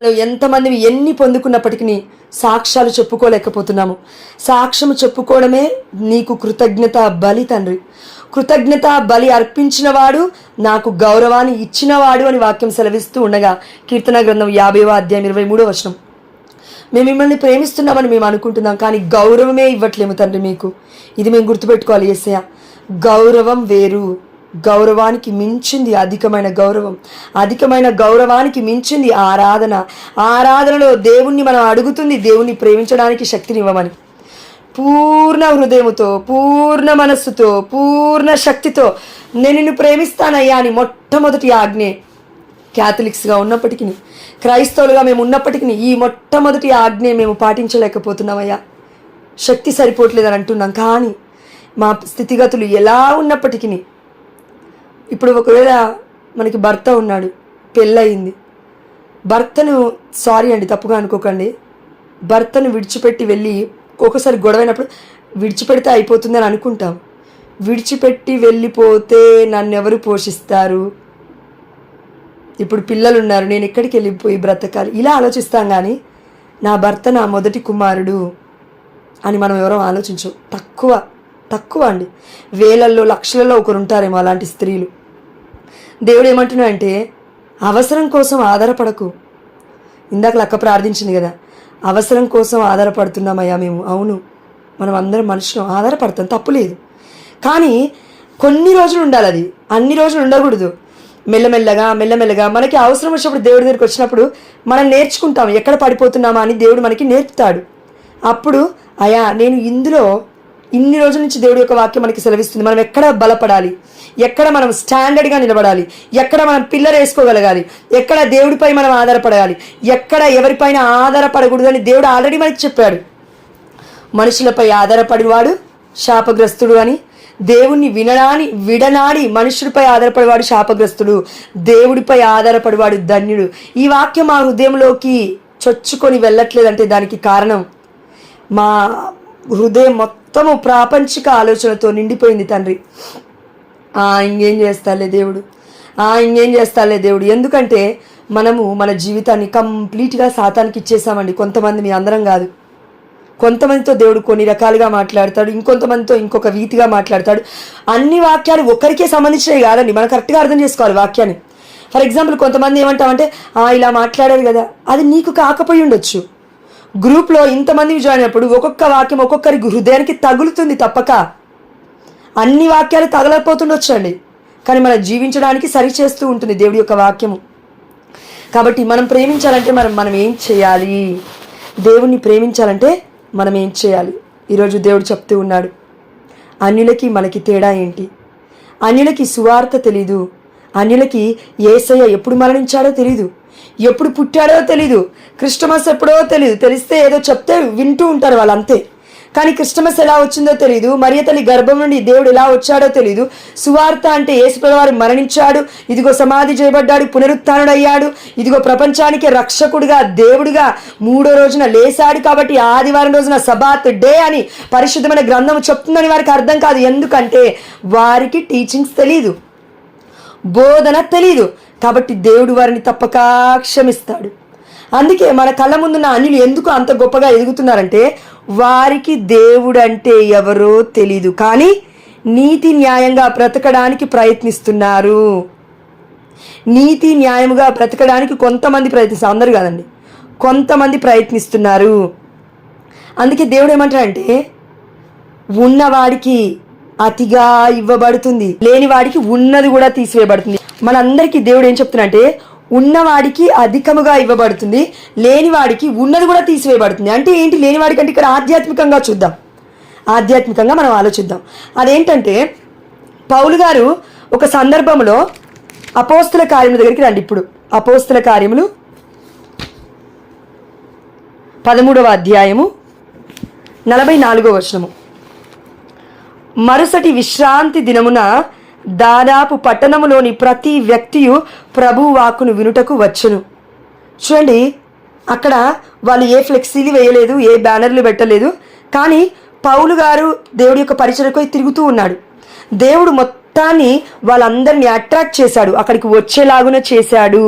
ఎంతమంది ఎన్ని పొందుకున్నప్పటికీ సాక్ష్యాలు చెప్పుకోలేకపోతున్నాము. సాక్ష్యము చెప్పుకోవడమే నీకు కృతజ్ఞత బలి తండ్రి. కృతజ్ఞత బలి అర్పించినవాడు నాకు గౌరవాన్ని ఇచ్చినవాడు అని వాక్యం సెలవిస్తూ ఉండగా కీర్తన గ్రంథం 50వ అధ్యాయం 23వ వచనం. మేము మిమ్మల్ని ప్రేమిస్తున్నామని మేము అనుకుంటున్నాం, కానీ గౌరవమే ఇవ్వట్లేము తండ్రి మీకు. ఇది మేము గుర్తుపెట్టుకోవాలి యేసయ్య. గౌరవం వేరు, గౌరవానికి మించింది అధికమైన గౌరవం, అధికమైన గౌరవానికి మించింది ఆరాధన. ఆరాధనలో దేవుణ్ణి మనం అడుగుతుంది దేవుణ్ణి ప్రేమించడానికి శక్తినివ్వమని. పూర్ణ హృదయముతో, పూర్ణ మనస్సుతో, పూర్ణ శక్తితో నేను నిన్ను ప్రేమిస్తానయ్యా అని మొట్టమొదటి ఆజ్ఞే. క్యాథలిక్స్గా ఉన్నప్పటికీ, క్రైస్తవులుగా మేము ఉన్నప్పటికీ ఈ మొట్టమొదటి ఆజ్ఞే మేము పాటించలేకపోతున్నామయ్యా. శక్తి సరిపోవట్లేదని అంటున్నాం, కానీ మా స్థితిగతులు ఎలా ఉన్నప్పటికీ, ఇప్పుడు ఒకవేళ మనకి భర్త ఉన్నాడు, పెళ్ళయింది, భర్తను సారీ అండి తప్పుగా అనుకోకండి, భర్తను విడిచిపెట్టి వెళ్ళి ఒక్కొక్కసారి గొడవైనప్పుడు విడిచిపెడితే అయిపోతుందని అనుకుంటాం. విడిచిపెట్టి వెళ్ళిపోతే నన్ను ఎవరు పోషిస్తారు, ఇప్పుడు పిల్లలు ఉన్నారు, నేను ఎక్కడికి వెళ్ళిపోయి బ్రతకాలి, ఇలా ఆలోచిస్తాం. కానీ నా భర్త నా మొదటి కుమారుడు అని మనం ఎవరో ఆలోచించం. తక్కువ అండి. వేలల్లో లక్షలలో ఒకరు ఉంటారేమో అలాంటి స్త్రీలు. దేవుడు ఏమంటున్నాడంటే అవసరం కోసం ఆధారపడకు. ఇందాక లక్క ప్రార్థించింది కదా, అవసరం కోసం ఆధారపడుతున్నామయ్యా మేము. అవును, మనం అందరం మనుషులు ఆధారపడతాం, తప్పులేదు. కానీ కొన్ని రోజులు ఉండాలి, అది అన్ని రోజులు ఉండకూడదు. మెల్లమెల్లగా మనకి అవసరం వచ్చినప్పుడు దేవుడి దగ్గరికి వచ్చినప్పుడు మనం నేర్చుకుంటాం ఎక్కడ పడిపోతున్నామా అని. దేవుడు మనకి నేర్పుతాడు. అప్పుడు అయా నేను ఇందులో ఇన్ని రోజుల నుంచి దేవుడి యొక్క వాక్యం మనకి సెలవిస్తుంది. మనం ఎక్కడ బలపడాలి, ఎక్కడ మనం స్టాండర్డ్గా నిలబడాలి, ఎక్కడ మనం పిల్లర్ వేసుకోగలగాలి, ఎక్కడ దేవుడిపై మనం ఆధారపడాలి, ఎక్కడ ఎవరిపైన ఆధారపడకూడదు అని దేవుడు ఆల్రెడీ మనకి చెప్పాడు. మనుషులపై ఆధారపడివాడు శాపగ్రస్తుడు అని, దేవుణ్ణి విడనాడి మనుషుడిపై ఆధారపడేవాడు శాపగ్రస్తుడు, దేవుడిపై ఆధారపడేవాడు ధన్యుడు. ఈ వాక్యం మా హృదయంలోకి చొచ్చుకొని వెళ్ళట్లేదంటే దానికి కారణం మా హృదయం మొత్తము ప్రాపంచిక ఆలోచనతో నిండిపోయింది తండ్రి. ఇంకేం చేస్తాలే దేవుడు. ఎందుకంటే మనము మన జీవితాన్ని కంప్లీట్గా సాతానికి ఇచ్చేసామండి. కొంతమంది, మీ అందరం కాదు, కొంతమందితో దేవుడు కొన్ని రకాలుగా మాట్లాడతాడు, ఇంకొంతమందితో ఇంకొక రీతిగా మాట్లాడతాడు. అన్ని వాక్యాలు ఒక్కరికే సంబంధించినవి కాదండి, మనం కరెక్ట్గా అర్థం చేసుకోవాలి వాక్యాన్ని. ఫర్ ఎగ్జాంపుల్ కొంతమంది ఏమంటామంటే ఇలా మాట్లాడారు కదా, అది నీకు కాకపోయి ఉండొచ్చు. గ్రూప్లో ఇంతమంది జాయిన్ అయినప్పుడు ఒక్కొక్క వాక్యం ఒక్కొక్కరి హృదయానికి తగులుతుంది తప్పక. అన్ని వాక్యాలు తగలకపోతుండొచ్చు అండి, కానీ మనం జీవించడానికి సరి చేస్తూ ఉంటుంది దేవుడి యొక్క వాక్యము. కాబట్టి మనం ప్రేమించాలంటే మనం ఏం చేయాలి? దేవుణ్ణి ప్రేమించాలంటే మనం ఏం చేయాలి? ఈరోజు దేవుడు చెప్తూ ఉన్నాడు, అన్యులకి మనకి తేడా ఏంటి? అన్యులకి సువార్త తెలీదు, అన్యులకి యేసయ్య ఎప్పుడు మరణించాడో తెలీదు, ఎప్పుడు పుట్టాడో తెలీదు, క్రిస్టమస్ ఎప్పుడో తెలీదు. తెలిస్తే ఏదో చెప్తే వింటూ ఉంటారు వాళ్ళు అంతే. కానీ క్రిస్టమస్ ఎలా వచ్చిందో తెలీదు, మరియ తల్లి గర్భం నుండి దేవుడు ఎలా వచ్చాడో తెలీదు. సువార్త అంటే యేసుప్రభువారు మరణించాడు, ఇదిగో సమాధి చేయబడ్డాడు, పునరుత్థానుడయ్యాడు, ఇదిగో ప్రపంచానికి రక్షకుడుగా దేవుడుగా 3వ రోజున లేసాడు, కాబట్టి ఆదివారం రోజున సబాత్ డే అని పరిశుద్ధమైన గ్రంథం చెప్తుందని వారికి అర్థం కాదు. ఎందుకంటే వారికి టీచింగ్స్ తెలీదు, బోధన తెలీదు. కాబట్టి దేవుడు వారిని తప్పక క్షమిస్తాడు. అందుకే మన కళ్ళ ముందున్న అన్యులు ఎందుకు అంత గొప్పగా ఎదుగుతున్నారంటే వారికి దేవుడు అంటే ఎవరో తెలీదు, కానీ నీతి న్యాయంగా బ్రతకడానికి ప్రయత్నిస్తున్నారు. నీతి న్యాయముగా బ్రతకడానికి కొంతమంది ప్రయత్నిస్తారు, అందరూ కాదండి, కొంతమంది ప్రయత్నిస్తున్నారు. అందుకే దేవుడు ఏమంటాడంటే ఉన్నవాడికి అతిగా ఇవ్వబడుతుంది, లేనివాడికి ఉన్నది కూడా తీసివేయబడుతుంది. మనందరికీ దేవుడు ఏం చెప్తున్నాడంటే ఉన్నవాడికి అధికముగా ఇవ్వబడుతుంది, లేనివాడికి ఉన్నది కూడా తీసివేయబడుతుంది. అంటే ఏంటి? లేనివాడికి అంటే ఇక్కడ ఆధ్యాత్మికంగా చూద్దాం, ఆధ్యాత్మికంగా మనం ఆలోచిద్దాం. అదేంటంటే పౌలు గారు ఒక సందర్భంలో అపోస్తల కార్యముల దగ్గరికి రండి. ఇప్పుడు అపోస్తల కార్యములు 13వ అధ్యాయము 44వ వచనము. మరుసటి విశ్రాంతి దినమున దాదాపు పట్టణములోని ప్రతి వ్యక్తియు ప్రభువు వాక్కును వినుటకు వచ్చును. చూడండి, అక్కడ వాళ్ళు ఏ ఫ్లెక్సీలు వేయలేదు, ఏ బ్యానర్లు పెట్టలేదు, కానీ పౌలు గారు దేవుడి యొక్క పరిచర్యకు తిరుగుతూ ఉన్నాడు. దేవుడు మొత్తాన్ని వాళ్ళందరినీ అట్రాక్ట్ చేశాడు, అక్కడికి వచ్చేలాగున చేశాడు.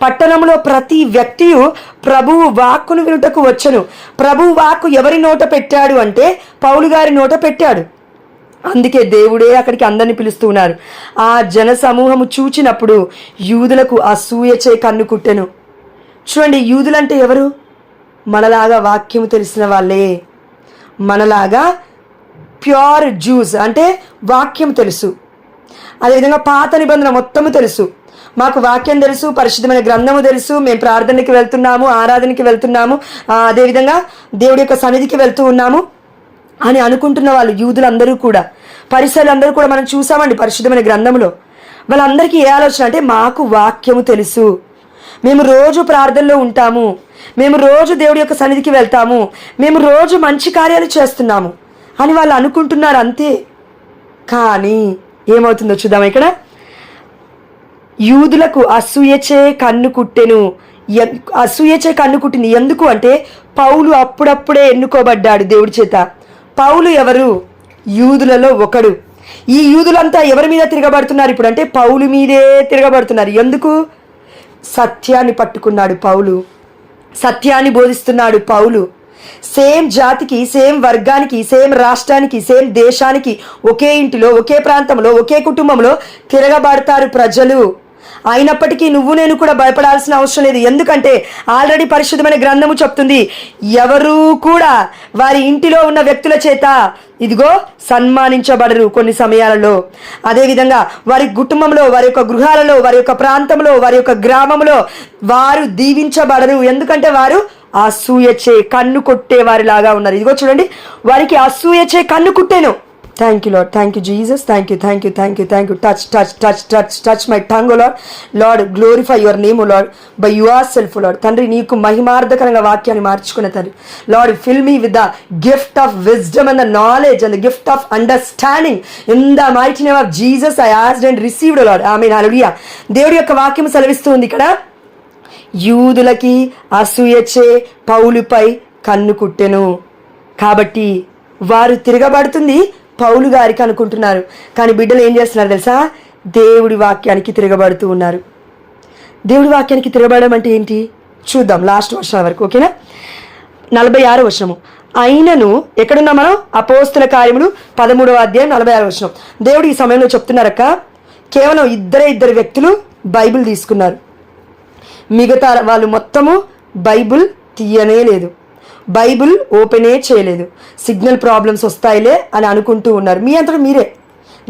పట్టణంలో ప్రతి వ్యక్తియు ప్రభువు వాక్కును వినుటకు వచ్చెను. ప్రభువు వాక్కు ఎవరి నోట పెట్టాడు అంటే పౌలు గారి నోట పెట్టాడు. అందుకే దేవుడే అక్కడికి అందరిని పిలుస్తూ ఉన్నారు. ఆ జన సమూహము చూచినప్పుడు యూదులకు అసూయచే కన్ను కుట్టెను. చూడండి, యూదులంటే ఎవరు? మనలాగా వాక్యము తెలిసిన వాళ్ళే, మనలాగా ప్యూర్ జ్యూస్, అంటే వాక్యం తెలుసు. అదేవిధంగా పాత నిబంధన మొత్తము తెలుసు. మాకు వాక్యం తెలుసు, పరిశుద్ధమైన గ్రంథము తెలుసు, మేము ప్రార్థనకి వెళ్తున్నాము, ఆరాధనకి వెళ్తున్నాము, అదేవిధంగా దేవుడి యొక్క సన్నిధికి వెళ్తూ ఉన్నాము అని అనుకుంటున్న వాళ్ళు యూదులందరూ కూడా, పరిసరులందరూ కూడా మనం చూసామండి పరిశుద్ధమైన గ్రంథంలో. వాళ్ళందరికీ ఏ ఆలోచన అంటే మాకు వాక్యము తెలుసు, మేము రోజు ప్రార్థనలో ఉంటాము, మేము రోజు దేవుడి యొక్క సన్నిధికి వెళ్తాము, మేము రోజు మంచి కార్యాలు చేస్తున్నాము అని వాళ్ళు అనుకుంటున్నారు అంతే. కానీ ఏమవుతుందో చూద్దాం. ఇక్కడ యూదులకు అసూయచే కన్ను కుట్టెను. అసూయచే కన్ను కుట్టింది. ఎందుకు అంటే పౌలు అప్పుడప్పుడే ఎన్నుకోబడ్డాడు దేవుడి చేత. పౌలు ఎవరు? యూదులలో ఒకడు. ఈ యూదులంతా ఎవరి మీద తిరగబడుతున్నారు ఇప్పుడు అంటే పౌలు మీదే తిరగబడుతున్నారు. ఎందుకు? సత్యాన్ని పట్టుకున్నాడు పౌలు, సత్యాన్ని బోధిస్తున్నాడు పౌలు. సేమ్ జాతికి, సేమ్ వర్గానికి, సేమ్ రాష్ట్రానికి, సేమ్ దేశానికి, ఒకే ఇంటిలో, ఒకే ప్రాంతంలో, ఒకే కుటుంబంలో తిరగబడతారు ప్రజలు. అయినప్పటికీ నువ్వు నేను కూడా భయపడాల్సిన అవసరం లేదు. ఎందుకంటే ఆల్రెడీ పరిశుద్ధమైన గ్రంథము చెప్తుంది, ఎవరూ కూడా వారి ఇంటిలో ఉన్న వ్యక్తుల చేత ఇదిగో సన్మానించబడరు కొన్ని సమయాలలో. అదేవిధంగా వారి కుటుంబంలో, వారి యొక్క గృహాలలో, వారి యొక్క ప్రాంతంలో, వారి యొక్క గ్రామంలో వారు దీవించబడరు. ఎందుకంటే వారు అసూయచే కన్ను కొట్టే వారిలాగా ఉన్నారు. ఇదిగో చూడండి, వారికి అసూయచే కన్ను కుట్టేను. Thank you Lord, thank you Jesus, thank you, thank you, thank you, thank you. Touch touch touch touch touch my tongue Lord. Lord glorify your name Lord by yourself Lord. తండ్రి నీకు మహిమార్థకరంగా వాక్యాన్ని మార్చుకునే తండ్రి. Lord fill me with the gift of wisdom and the knowledge and the gift of understanding in the mighty name of Jesus I asked and received Lord. ఆమేన్, హల్లెలూయా. దేవుడి యొక్క వాక్యం సెలవిస్తుంది ఇక్కడ, యూదులకి అసూయచే పౌలుపై కన్ను కుట్టెను. కాబట్టి వారు తిరగబడుతుంది పౌలు గారికి అనుకుంటున్నారు. కానీ బిడ్డలు ఏం చేస్తున్నారు తెలుసా? దేవుడి వాక్యానికి తిరగబడుతూ ఉన్నారు. దేవుడి వాక్యానికి తిరగబడడం అంటే ఏంటి చూద్దాం లాస్ట్ వర్షం వరకు. ఓకేనా? 46వ వచనము. అయినను ఎక్కడున్నాం మనం? అపోస్తుల కార్యములు 13వ అధ్యాయం 46వ వచనం. దేవుడు ఈ సమయంలో చెప్తున్నారక్క, కేవలం ఇద్దరు వ్యక్తులు బైబిల్ తీసుకున్నారు, మిగతా వాళ్ళు మొత్తము బైబిల్ తీయనే లేదు, బైబిల్ ఓపెనే చేయలేదు. సిగ్నల్ ప్రాబ్లమ్స్ వస్తాయిలే అని అనుకుంటూ ఉన్నారు. మీ అంతటా మీరే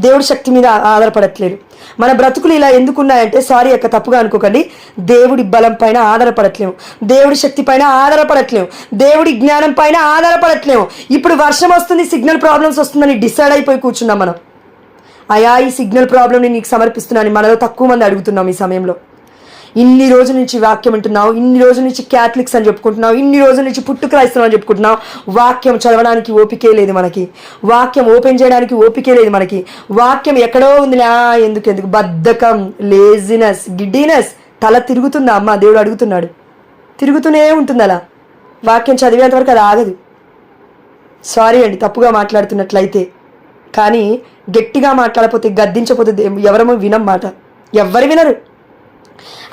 దేవుడి శక్తి మీద ఆధారపడట్లేదు. మన బ్రతుకులు ఇలా ఎందుకున్నాయంటే, సారీ అక్క తప్పుగా అనుకోకండి, దేవుడి బలం పైన ఆధారపడట్లేము, దేవుడి శక్తి పైన ఆధారపడట్లేము, దేవుడి జ్ఞానం పైన ఆధారపడట్లేము. ఇప్పుడు వర్షం వస్తుంది, సిగ్నల్ ప్రాబ్లమ్స్ వస్తుందని డిసైడ్ అయిపోయి కూర్చున్నాం మనం. అయా ఈ సిగ్నల్ ప్రాబ్లమ్ని నీకు సమర్పిస్తున్నాను మనలో తక్కువ మంది అడుగుతున్నాం ఈ సమయంలో. ఇన్ని రోజుల నుంచి వాక్యం వింటున్నావు, ఇన్ని రోజుల నుంచి క్యాథలిక్స్ అని చెప్పుకుంటున్నావు, ఇన్ని రోజుల నుంచి పుట్టు క్రైస్తవం అని చెప్పుకుంటున్నావు. వాక్యం చదవడానికి ఓపికే లేదు మనకి, వాక్యం ఓపెన్ చేయడానికి ఓపికే లేదు మనకి. వాక్యం ఎక్కడో ఉంది, ఎందుకు బద్ధకం, లేజినెస్, గిడ్డినెస్. తల తిరుగుతుందా అమ్మ? దేవుడు అడుగుతున్నాడు. తిరుగుతూనే ఉంటుంది అలా. వాక్యం చదివేంత వరకు అది ఆగదు. సారీ అండి తప్పుగా మాట్లాడుతున్నట్లయితే, కానీ గట్టిగా మాట్లాడకపోతే, గద్దించకపోతే ఎవరమో వినం మాట, ఎవ్వరు వినరు.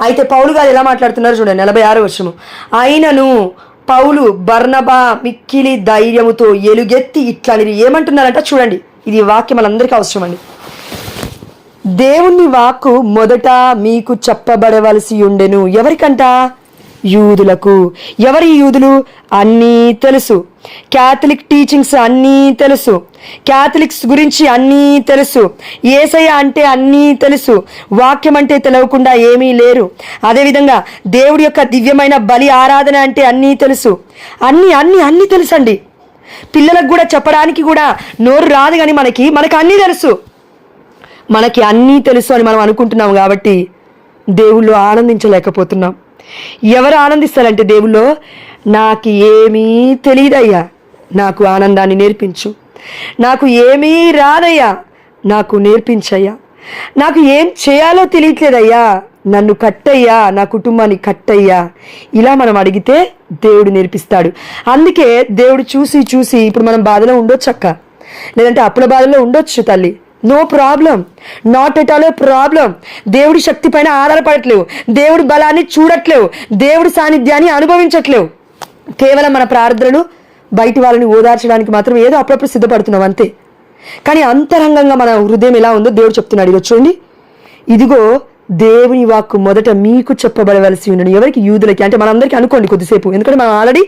అయితే పౌలు గారు ఎలా మాట్లాడుతున్నారు చూడండి, 46వ వచనము. అయినను పౌలు బర్నబా మిక్కిలి ధైర్యముతో ఎలుగెత్తి ఇట్లనిరి. ఏమంటున్నారంట చూడండి, ఇది వాక్యం మనందరికీ అవసరం అండి. దేవుని వాక్కు మొదట మీకు చెప్పబడవలసి ఉండెను. ఎవరికంట? యూదులకు. ఎవరి యూదులు? అన్నీ తెలుసు. క్యాథలిక్ టీచింగ్స్ అన్నీ తెలుసు, క్యాథలిక్స్ గురించి అన్నీ తెలుసు, యేసయ్య అంటే అన్నీ తెలుసు, వాక్యం అంటే తెలవకుండా ఏమీ లేరు. అదేవిధంగా దేవుడి యొక్క దివ్యమైన బలి ఆరాధన అంటే అన్నీ తెలుసు. అన్నీ అన్నీ అన్నీ తెలుసండి. పిల్లలకు కూడా చెప్పడానికి కూడా నోరు రాదు, కానీ మనకి అన్నీ తెలుసు. మనకి అన్నీ తెలుసు అని మనం అనుకుంటున్నాం కాబట్టి దేవుళ్ళు ఆనందించలేకపోతున్నాం. ఎవరు ఆనందిస్తారంటే దేవుల్లో, నాకు ఏమీ తెలియదయ్యా, నాకు ఆనందాన్ని నేర్పించు, నాకు ఏమీ రాదయ్యా, నాకు నేర్పించయ్యా, నాకు ఏం చేయాలో తెలియట్లేదయ్యా, నన్ను కట్టయ్యా, నా కుటుంబాన్ని కట్టయ్యా. ఇలా మనం అడిగితే దేవుడు నేర్పిస్తాడు. అందుకే దేవుడు చూసి ఇప్పుడు మనం బాధలో ఉండొచ్చు అక్క, లేదంటే అప్పుల బాధలో ఉండొచ్చు తల్లి, no problem, not at all a problem. దేవుడి శక్తి పైన ఆధారపడట్లేవు, దేవుడి బలాన్ని చూడట్లేవు, దేవుడి సాన్నిధ్యాన్ని అనుభవించట్లేవు. కేవలం మన ప్రార్థనలు బయటి వాళ్ళని ఓదార్చడానికి మాత్రం ఏదో అప్పుడప్పుడు సిద్ధపడుతున్నాం అంతే. కానీ అంతరంగంగా మన హృదయం ఎలా ఉందో దేవుడు చెప్తున్నాడు. ఈరోజు చూడండి, ఇదిగో దేవుని వాక్కు మొదట మీకు చెప్పబడవలసి ఉన్నాను. ఎవరికి? యూదులకి. అంటే మనందరికీ అనుకోండి కొద్దిసేపు, ఎందుకంటే మనం ఆల్రెడీ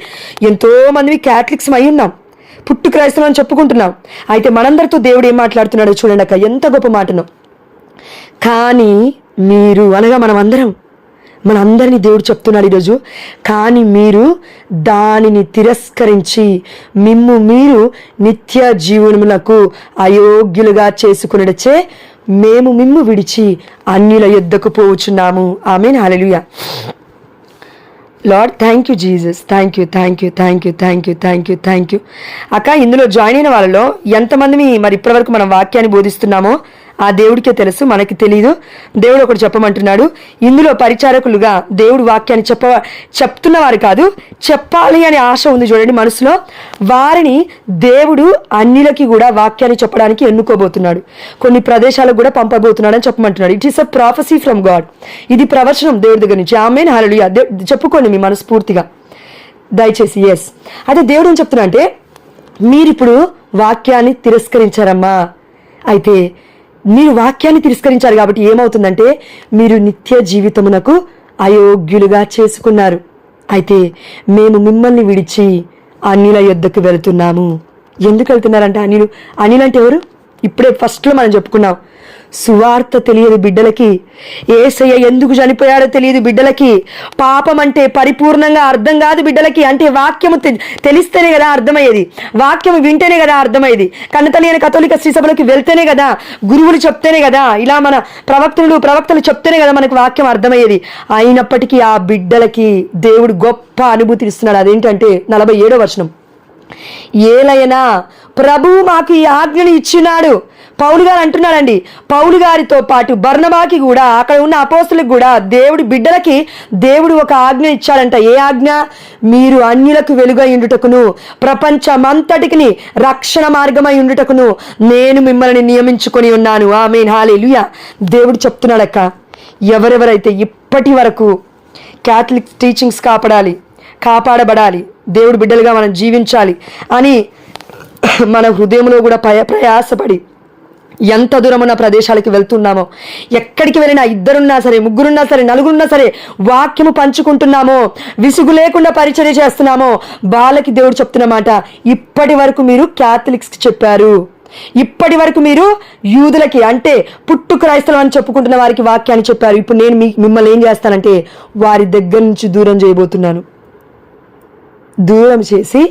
ఎంతో మంది క్యాథలిక్స్ అయి ఉన్నాం, పుట్టు క్రైస్తవం అని చెప్పుకుంటున్నాం. అయితే మనందరితో దేవుడు ఏం మాట్లాడుతున్నాడో చూడండి అక్క, ఎంత గొప్ప మాటను. కానీ మీరు అనగా మనందరినీ దేవుడు చెప్తున్నాడు ఈరోజు, కానీ మీరు దానిని తిరస్కరించి మీరు నిత్య జీవనములకు అయోగ్యులుగా చేసుకున్నచే మేము మిమ్ము విడిచి అన్యుల యుద్ధకు పోవచ్చున్నాము. ఆమేన్, హల్లెలూయా. Lord, thank you Jesus, thank you, thank you, thank you, thank you, thank you, thank you. అక్క, ఇందులో జాయిన్ అయిన వాళ్ళలో ఎంతమంది మరి ఇప్పటివరకు మనం వాక్యాన్ని బోధిస్తున్నామో ఆ దేవుడికే తెలుసు, మనకి తెలియదు. దేవుడు ఒకటి చెప్పమంటున్నాడు. ఇందులో పరిచారకులుగా దేవుడు వాక్యాన్ని చెప్తున్నవారు కాదు, చెప్పాలి అనే ఆశ ఉంది చూడండి మనసులో, వారిని దేవుడు అన్యులకి కూడా వాక్యాన్ని చెప్పడానికి ఎన్నుకోబోతున్నాడు, కొన్ని ప్రదేశాలకు కూడా పంపబోతున్నాడు అని చెప్పమంటున్నాడు. It is a prophecy from God. ఇది ప్రవచనం దేవుడి దగ్గర నుంచి. ఆమేన్, హల్లెలూయా. చెప్పుకోండి మీ మనస్ఫూర్తిగా దయచేసి. ఎస్, అదే దేవుడు ఏం చెప్తున్నా అంటే, మీరిప్పుడు వాక్యాన్ని తిరస్కరించారమ్మా. అయితే మీరు వాక్యాన్ని తిరస్కరించారు కాబట్టి ఏమవుతుందంటే, మీరు నిత్య జీవితమునకు అయోగ్యులుగా చేసుకున్నారు. అయితే మేము మిమ్మల్ని విడిచి అన్యుల యొద్దకు వెళ్తున్నాము. ఎందుకు వెళ్తున్నారంటే, అన్యులు అంటే ఎవరు? ఇప్పుడే ఫస్ట్లో మనం చెప్పుకున్నాం, సువార్త తెలియదు బిడ్డలకి, యేసయ్య ఎందుకు చనిపోయాడో తెలియదు బిడ్డలకి, పాపం అంటే పరిపూర్ణంగా అర్థం కాదు బిడ్డలకి. అంటే వాక్యము తెలిస్తేనే కదా అర్థమయ్యేది, వాక్యము వింటేనే కదా అర్థమయ్యేది, కన్నతల్లి అయిన కథోలిక శ్రీ సభలోకి వెళ్తేనే కదా, గురువులు చెప్తేనే కదా, ఇలా మన ప్రవక్తలు చెప్తేనే కదా మనకు వాక్యం అర్థమయ్యేది. అయినప్పటికీ ఆ బిడ్డలకి దేవుడు గొప్ప అనుభూతి ఇస్తున్నాడు. అదేంటంటే 47వ వచనం, ఏలయనా ప్రభువు మాకు ఈ ఆజ్ఞను ఇచ్చినాడు. పౌలు గారు అంటున్నాడండి, పౌలు గారితో పాటు బర్నబాకి కూడా, అక్కడ ఉన్న అపోస్తులకు కూడా దేవుడి బిడ్డలకి దేవుడు ఒక ఆజ్ఞ ఇచ్చాడంట. ఏ ఆజ్ఞ? మీరు అన్యులకు వెలుగై ఉండుటకును ప్రపంచమంతటికి రక్షణ మార్గమై ఉండుటకును నేను మిమ్మల్ని నియమించుకొని ఉన్నాను. ఆమేన్, హల్లెలూయా. దేవుడు చెప్తున్నాడక్క, ఎవరెవరైతే ఇప్పటి వరకు క్యాథలిక్ టీచింగ్స్ కాపాడబడాలి, దేవుడి బిడ్డలుగా మనం జీవించాలి అని మన హృదయంలో కూడా ప్రయాసపడి ఎంత దూరమున్న ప్రదేశాలకి వెళ్తున్నామో, ఎక్కడికి వెళ్ళినా, ఇద్దరున్నా సరే, ముగ్గురున్నా సరే, నలుగురున్నా సరే, వాక్యము పంచుకుంటున్నామో, విసుగు లేకుండా పరిచర్య చేస్తున్నామో, వాళ్ళకి దేవుడు చెప్తున్నమాట, ఇప్పటి వరకు మీరు క్యాథలిక్స్కి చెప్పారు, ఇప్పటి వరకు మీరు యూదులకి అంటే పుట్టు క్రైస్తవం అని చెప్పుకుంటున్న వారికి వాక్యాన్ని చెప్పారు. ఇప్పుడు నేను మిమ్మల్ని ఏం చేస్తానంటే, వారి దగ్గర నుంచి దూరం చేయబోతున్నాను. దూరం చేసి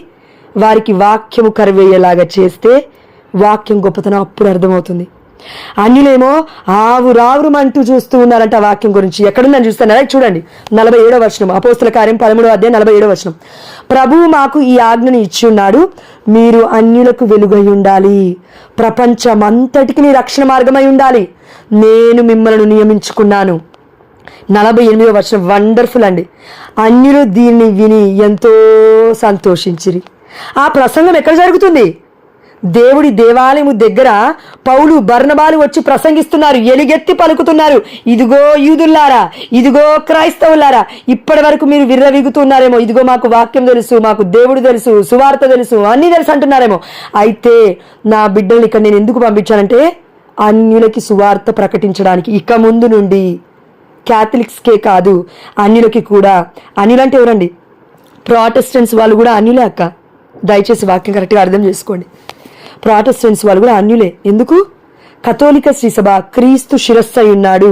వారికి వాక్యము కరివేయేలాగా చేస్తే వాక్యం గొప్పతనం అప్పుడు అర్థమవుతుంది. అన్యులేమో ఆవురావురమంటూ చూస్తూ ఉన్నారంట వాక్యం గురించి. ఎక్కడుందని చూస్తున్నారా? చూడండి, 47వ వచనం, అపోస్తుల కార్యం 13వ అధ్యాయం 47వ వచనం. ప్రభువు మాకు ఈ ఆజ్ఞను ఇచ్చి ఉన్నాడు, మీరు అన్యులకు వెలుగై ఉండాలి, ప్రపంచమంతటికి రక్షణ మార్గమై ఉండాలి, నేను మిమ్మల్ని నియమించుకున్నాను. 48వ వచనం వండర్ఫుల్ అండి. అన్యులు దీన్ని విని ఎంతో సంతోషించిరి. ఆ ప్రసంగం ఎక్కడ జరుగుతుంది? దేవుడి దేవాలయము దగ్గర పౌలు బర్నబాలు వచ్చి ప్రసంగిస్తున్నారు, ఎలుగెత్తి పలుకుతున్నారు, ఇదిగో యూదుల్లారా, ఇదిగో క్రైస్తవులారా, ఇప్పటి వరకు మీరు విర్రవీగుతున్నారేమో, ఇదిగో మాకు వాక్యం తెలుసు, మాకు దేవుడు తెలుసు, సువార్త తెలుసు, అన్నీ తెలుసు అంటున్నారేమో. అయితే నా బిడ్డల్ని ఇక్కడ నేను ఎందుకు పంపించానంటే, అన్యులకి సువార్త ప్రకటించడానికి. ఇక ముందు నుండి క్యాథలిక్స్కే కాదు, అన్యులకి కూడా. అన్యులంటే ఎవరండి? ప్రాటెస్టెంట్స్ వాళ్ళు కూడా అన్యులే అక్క. దయచేసి వాక్యం కరెక్ట్గా అర్థం చేసుకోండి. ప్రాటెస్టెంట్స్ వాళ్ళు కూడా అన్యులే. ఎందుకు? కథోలిక శ్రీసభ క్రీస్తు శిరస్సు అయి ఉన్నాడు,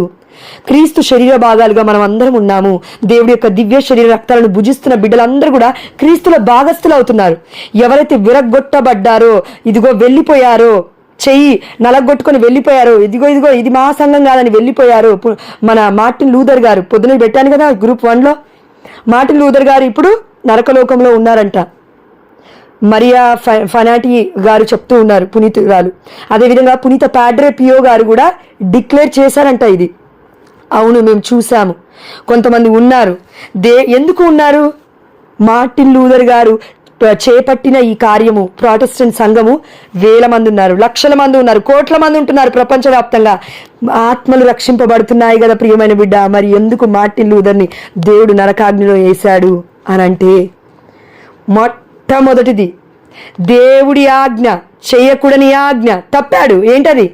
క్రీస్తు శరీర భాగాలుగా మనం అందరం ఉన్నాము. దేవుడి యొక్క దివ్య శరీర రక్తాలను భుజిస్తున్న బిడ్డలందరూ కూడా క్రీస్తుల భాగస్థులు అవుతున్నారు. ఎవరైతే విరగొట్టబడ్డారో, ఇదిగో వెళ్ళిపోయారో, చెయ్యి నలగొట్టుకొని వెళ్ళిపోయారు, ఇదిగో ఇది మా సంఘం కాదని వెళ్ళిపోయారు. మన మార్టిన్ లూథర్ గారు, పొద్దున పెట్టాను కదా గ్రూప్ 1లో, మార్టిన్ లూథర్ గారు ఇప్పుడు నరకలోకంలో ఉన్నారంట. మరియా ఫనాటి గారు చెప్తూ ఉన్నారు, పునీతురాలు. అదేవిధంగా పునీత పాడ్రే పియో గారు కూడా డిక్లేర్ చేశారంట ఇది. అవును, మేము చూసాము. కొంతమంది ఉన్నారు. ఎందుకు ఉన్నారు? మార్టిన్ లూథర్ గారు చేపట్టిన ఈ కార్యము ప్రాటెస్టెంట్ సంఘము వేల మంది ఉన్నారు, లక్షల మంది ఉన్నారు, కోట్ల మంది ఉంటున్నారు ప్రపంచవ్యాప్తంగా. ఆత్మలు రక్షింపబడుతున్నాయి కదా ప్రియమైన బిడ్డ. మరి ఎందుకు మార్టిన్ లూథర్ని దేవుడు నరకాగ్నిలో వేశాడు అని అంటే, మొట్టమొదటిది దేవుడి ఆజ్ఞ చేయకూడని ఆజ్ఞ తప్పాడు. ఏంటది?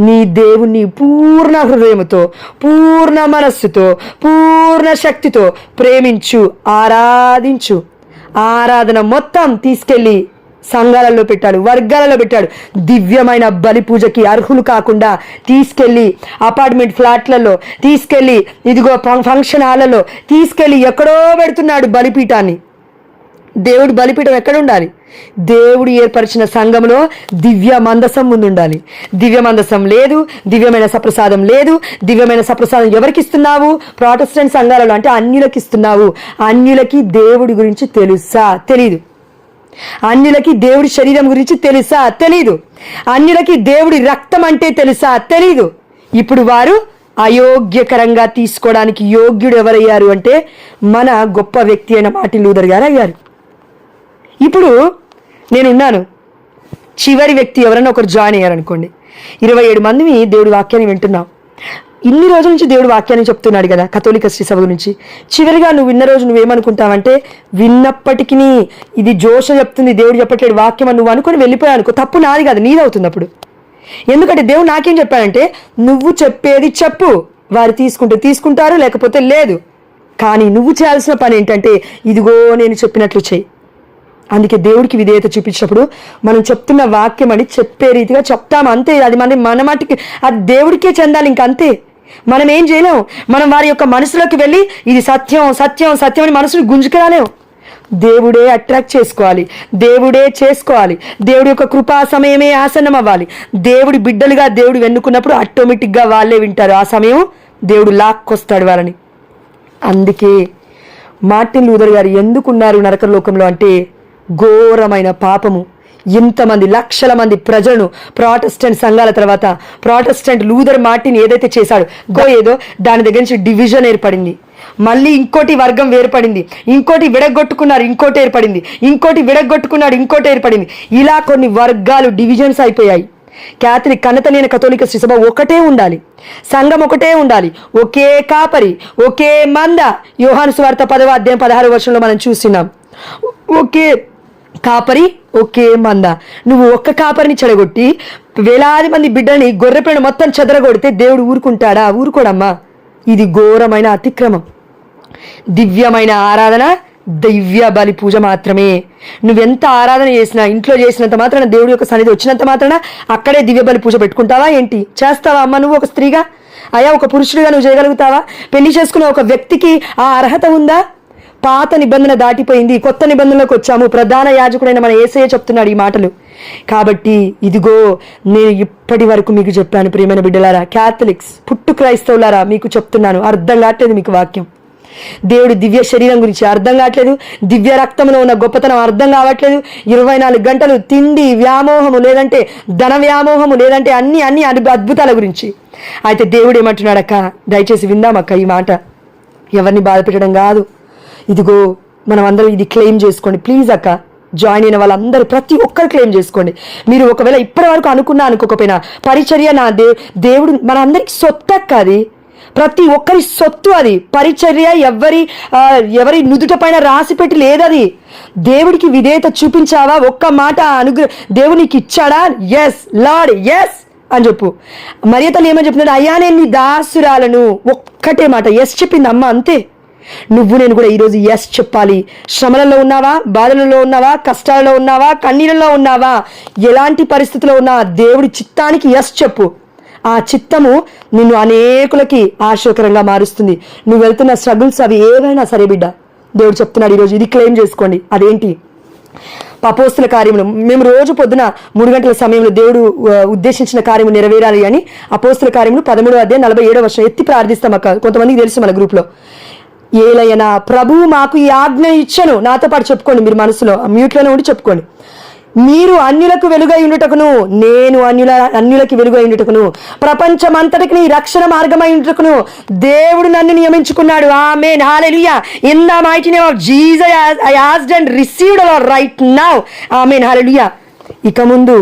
నీ దేవుణ్ణి పూర్ణ హృదయముతో, పూర్ణ మనస్సుతో, పూర్ణ శక్తితో ప్రేమించు, ఆరాధించు. ఆరాధన మొత్తం తీసుకెళ్ళి సంఘాలలో పెట్టాడు, వర్గాలలో పెట్టాడు. దివ్యమైన బలి పూజకి అర్హులు కాకుండా తీసుకెళ్ళి అపార్ట్మెంట్ ఫ్లాట్లలో తీసుకెళ్ళి, ఇదిగో ఫంక్షన్ హాల్లో తీసుకెళ్ళి ఎక్కడో పెడుతున్నాడు బలిపీఠాన్ని. దేవుడు బలిపీఠం ఎక్కడ ఉండాలి? దేవుడు ఏర్పరిచిన సంఘంలో దివ్య మందసం ముందు ఉండాలి. దివ్య మందసం లేదు, దివ్యమైన సప్రసాదం లేదు. దివ్యమైన సప్రసాదం ఎవరికి ఇస్తున్నావు? ప్రాటెస్టెంట్ సంఘాలలో, అంటే అన్యులకి ఇస్తున్నావు. అన్యులకి దేవుడి గురించి తెలుసా? తెలీదు. అన్యులకి దేవుడి శరీరం గురించి తెలుసా? తెలీదు. అన్యులకి దేవుడి రక్తం అంటే తెలుసా? తెలీదు. ఇప్పుడు వారు అయోగ్యకరంగా తీసుకోవడానికి యోగ్యుడు ఎవరయ్యారు అంటే మన గొప్ప వ్యక్తి అయిన మార్టిన్ లూథర్ గారు అయ్యారు. ఇప్పుడు నేనున్నాను, చివరి వ్యక్తి ఎవరైనా ఒకరు జాయిన్ అయ్యారనుకోండి, 27 మందిని దేవుడి వాక్యాన్ని వింటున్నాం. ఇన్ని రోజుల నుంచి దేవుడు వాక్యాన్ని చెప్తున్నాడు కదా కథోలిక శ్రీ సభ గురించి. చివరిగా నువ్వు విన్న రోజు నువ్వేమనుకుంటావంటే, విన్నప్పటికీ ఇది జోష చెప్తుంది, దేవుడు చెప్పట్లేడు వాక్యం అని నువ్వు అనుకుని వెళ్ళిపోయా అనుకో. తప్పు నాది కాదు, నీది అవుతుంది అప్పుడు. ఎందుకంటే దేవుడు నాకేం చెప్పాడంటే, నువ్వు చెప్పేది చెప్పు, వారు తీసుకుంటే తీసుకుంటారు, లేకపోతే లేదు. కానీ నువ్వు చేయాల్సిన పని ఏంటంటే, ఇదిగో నేను చెప్పినట్లు చెయ్యి. అందుకే దేవుడికి విధేయత చూపించినప్పుడు మనం చెప్తున్న వాక్యం అని చెప్పే రీతిగా చెప్తాము, అంతే. అది మన మట్టికి అది దేవుడికే చెందాలి, ఇంకంతే. మనం ఏం చేయలేము. మనం వారి యొక్క మనసులోకి వెళ్ళి ఇది సత్యం సత్యం సత్యం అని మనసును గుంజుకురాలేము. దేవుడే అట్రాక్ట్ చేసుకోవాలి, దేవుడే చేసుకోవాలి. దేవుడి యొక్క కృపా సమయమే ఆసన్నం అవ్వాలి. దేవుడి బిడ్డలుగా దేవుడు వెన్నుకున్నప్పుడు ఆటోమేటిక్గా వాళ్ళే వింటారు. ఆ సమయం దేవుడు లాక్కొస్తాడు వాళ్ళని. అందుకే మార్టిన్ లూథర్ గారు ఎందుకున్నారు నరకలోకంలో అంటే, ఘోరమైన పాపము. ఇంతమంది లక్షల మంది ప్రజలను ప్రాటెస్టెంట్ సంఘాల తర్వాత ప్రాటెస్టెంట్ లూథర్ మార్టిన్ ఏదైతే చేశాడో ఏదో దాని దగ్గర నుంచి డివిజన్ ఏర్పడింది. మళ్ళీ ఇంకోటి వర్గం ఏర్పడింది, ఇంకోటి విడగొట్టుకున్నారు, ఇంకోటి ఏర్పడింది, ఇంకోటి విడగొట్టుకున్నాడు, ఇంకోటి ఏర్పడింది. ఇలా కొన్ని వర్గాలు డివిజన్స్ అయిపోయాయి. క్యాథలిక్ కన్నతనైన కథోలిక శ్రీ సభ ఒకటే ఉండాలి, సంఘం ఒకటే ఉండాలి, ఒకే కాపరి, ఒకే మంద. యోహాను సువార్త 10వ అధ్యాయం 16వ వచనంలో మనం చూస్తున్నాం. ఒకే కాపరి, ఒకే మంద. నువ్వు ఒక్క కాపరిని చెడగొట్టి వేలాది మంది బిడ్డని గొర్రెపిల్లని మొత్తం చెదరగొడితే దేవుడు ఊరుకుంటాడా? ఊరుకోడమ్మా. ఇది ఘోరమైన అతిక్రమం. దివ్యమైన ఆరాధన దివ్య బలి పూజ మాత్రమే. నువ్వెంత ఆరాధన చేసినా, ఇంట్లో చేసినంత మాత్రాన, దేవుడి యొక్క సన్నిధి వచ్చినంత మాత్రాన అక్కడే దివ్య బలి పూజ పెట్టుకుంటావా ఏంటి? చేస్తావా అమ్మ? నువ్వు ఒక స్త్రీగా, అయ్యా ఒక పురుషుడిగా నువ్వు చేయగలుగుతావా? పెళ్లి చేసుకున్న ఒక వ్యక్తికి ఆ అర్హత ఉందా? పాత నిబంధన దాటిపోయింది, కొత్త నిబంధనలోకి వచ్చాము. ప్రధాన యాజకుడైన మన యేసయ్య చెప్తున్నాడు ఈ మాటలు. కాబట్టి ఇదిగో నేను ఇప్పటి వరకు మీకు చెప్పాను ప్రియమైన బిడ్డలారా, క్యాథలిక్స్, పుట్టు క్రైస్తవులారా, మీకు చెప్తున్నాను, అర్థం కావట్లేదు మీకు వాక్యం. దేవుడి దివ్య శరీరం గురించి అర్థం కావట్లేదు, దివ్య రక్తంలో ఉన్న గొప్పతనం అర్థం కావట్లేదు. 24 గంటలు తిండి వ్యామోహము, లేదంటే ధన వ్యామోహము, లేదంటే అన్ని అద్భుతాల గురించి. అయితే దేవుడు ఏమంటున్నాడక్క, దయచేసి విందామక్క ఈ మాట. ఎవరిని బాధ పెట్టడం కాదు. ఇదిగో మనం అందరం ఇది క్లెయిమ్ చేసుకోండి ప్లీజ్ అక్క. జాయిన్ అయిన వాళ్ళందరూ ప్రతి ఒక్కరు క్లెయిమ్ చేసుకోండి. మీరు ఒకవేళ ఇప్పటి వరకు అనుకోకపోయినా పరిచర్య నా దేవుడు మన అందరికి సొత్తు అక్క. అది ప్రతి ఒక్కరి సొత్తు. అది పరిచర్య ఎవరి నుదుట పైన రాసి పెట్టి లేదది. దేవుడికి విధేయత చూపించావా? ఒక్క మాట దేవునికి ఇచ్చాడా? ఎస్ లార్డ్ ఎస్ అని చెప్పు. మరియతలు ఏమని చెప్తున్నాడు? అయ్యా నేను నీ దాసురాలను. ఒక్కటే మాట ఎస్ చెప్పింది అమ్మ, అంతే. నువ్వు నేను కూడా ఈరోజు ఎస్ చెప్పాలి. శ్రమలలో ఉన్నావా, బాధలలో ఉన్నావా, కష్టాలలో ఉన్నావా, కన్నీళ్ళలో ఉన్నావా, ఎలాంటి పరిస్థితిలో ఉన్నా దేవుడి చిత్తానికి ఎస్ చెప్పు. ఆ చిత్తము నిన్ను అనేకులకి ఆశీర్వకరంగా మారుస్తుంది. నువ్వు వెళ్తున్న స్ట్రగుల్స్ అవి ఏవైనా సరే బిడ్డ, దేవుడు చెప్తున్నాడు ఈరోజు ఇది క్లెయిమ్ చేసుకోండి. అదేంటి? అపోస్తుల కార్యములు. మేము రోజు పొద్దున 3 గంటల సమయంలో దేవుడు ఉద్దేశించిన కార్యము నెరవేరాలి అని అపోస్తుల కార్యములు 13వ అధ్యాయం 47వ వచనం ఎత్తి ప్రార్థిస్తాం అక్క. కొంతమందికి తెలుసు మన గ్రూప్లో. ఏలయనా ప్రభువు మాకు ఈ ఆజ్ఞ ఇచ్చను. నాతో పాటు చెప్పుకోండి, మీరు మనసులో మ్యూట్లోనే ఉండి చెప్పుకోండి. మీరు అన్యులకు వెలుగై ఉండుటకును, నేను అన్యులకి వెలుగై ఉండుటకును, ప్రపంచమంతటికి నీ రక్షణ మార్గమై ఉండుటకును దేవుడు నన్ను నియమించుకున్నాడు. ఆమేన్, హల్లెలూయా. In the mighty name of Jesus I asked and received right now. ఆమేన్, హల్లెలూయా. ఇక ముందు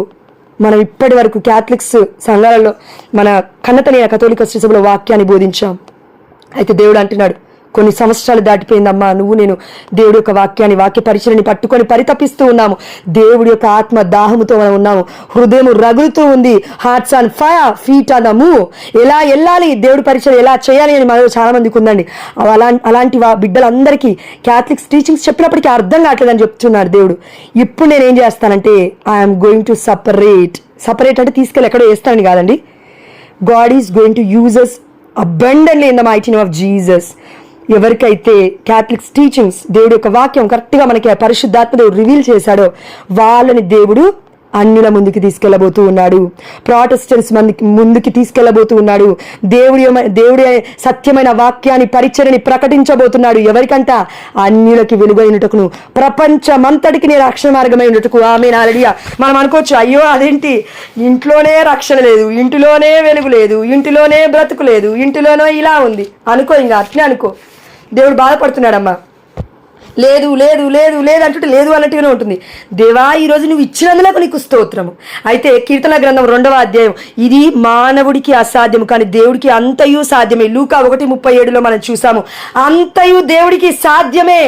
మనం ఇప్పటి వరకు క్యాథలిక్స్ సంఘాలలో మన కన్నతనైన కథోలిక శ్రీ సభలో వాక్యాన్ని బోధించాం. అయితే దేవుడు అంటున్నాడు, కొన్ని సంవత్సరాలు దాటిపోయిందమ్మా, నువ్వు నేను దేవుడి యొక్క వాక్య పరిచయని పట్టుకొని పరితపిస్తూ ఉన్నాము. దేవుడి యొక్క ఆత్మ దాహముతో మనం ఉన్నాము. హృదయం రగులుతూ ఉంది. Hearts on fire, feet on the move. ఎలా వెళ్ళాలి, దేవుడి పరిచయం ఎలా చేయాలి అని మనలో చాలా మందికి ఉందండి. అలాంటి బిడ్డలందరికీ క్యాథలిక్స్ టీచింగ్స్ చెప్పినప్పటికీ అర్థం కావట్లేదని చెప్తున్నాడు దేవుడు. ఇప్పుడు నేనేం చేస్తానంటే ఐఎమ్ గోయింగ్ టు సపరేట్ అంటే తీసుకెళ్ళి ఎక్కడో వేస్తానని కాదండి. God is going to use us abundantly in the mighty name of Jesus. ఎవరికైతే క్యాథలిక్స్ టీచింగ్స్, దేవుడి యొక్క వాక్యం కరెక్ట్గా మనకి పరిశుద్ధాత్మ దేవుడు రివీల్ చేశాడో వాళ్ళని దేవుడు అన్యుల ముందుకి తీసుకెళ్లబోతూ ఉన్నాడు. ప్రాటెస్టెంట్స్ ముందుకి తీసుకెళ్లబోతూ ఉన్నాడు. దేవుడి సత్యమైన వాక్యాన్ని పరిచర్ని ప్రకటించబోతున్నాడు. ఎవరికంట? అన్యులకి వెలుగైనటకును, ప్రపంచమంతటికి నీ రక్షణ మార్గమై ఉన్నట్టుకు. ఆమేన్, హల్లెలూయా. మనం అనుకోవచ్చు, అయ్యో అదేంటి, ఇంట్లోనే రక్షణ లేదు, ఇంటిలోనే వెలుగు లేదు, ఇంటిలోనే బ్రతుకు లేదు, ఇంటిలోనే ఇలా ఉంది అనుకో. ఇంకా అట్లే అనుకో. దేవుడు బాధపడుతున్నాడమ్మా. లేదు లేదు లేదు లేదు అంటుంటే లేదు అన్నట్టుగానే ఉంటుంది. దేవా, ఈరోజు నువ్వు ఇచ్చినందులకు నీకు స్తోత్రము. అయితే కీర్తన గ్రంథం 2వ అధ్యాయం, ఇది మానవుడికి అసాధ్యము కానీ దేవుడికి అంతయు సాధ్యమే. లూకా 1:37 మనం చూసాము. అంతయు దేవుడికి సాధ్యమే.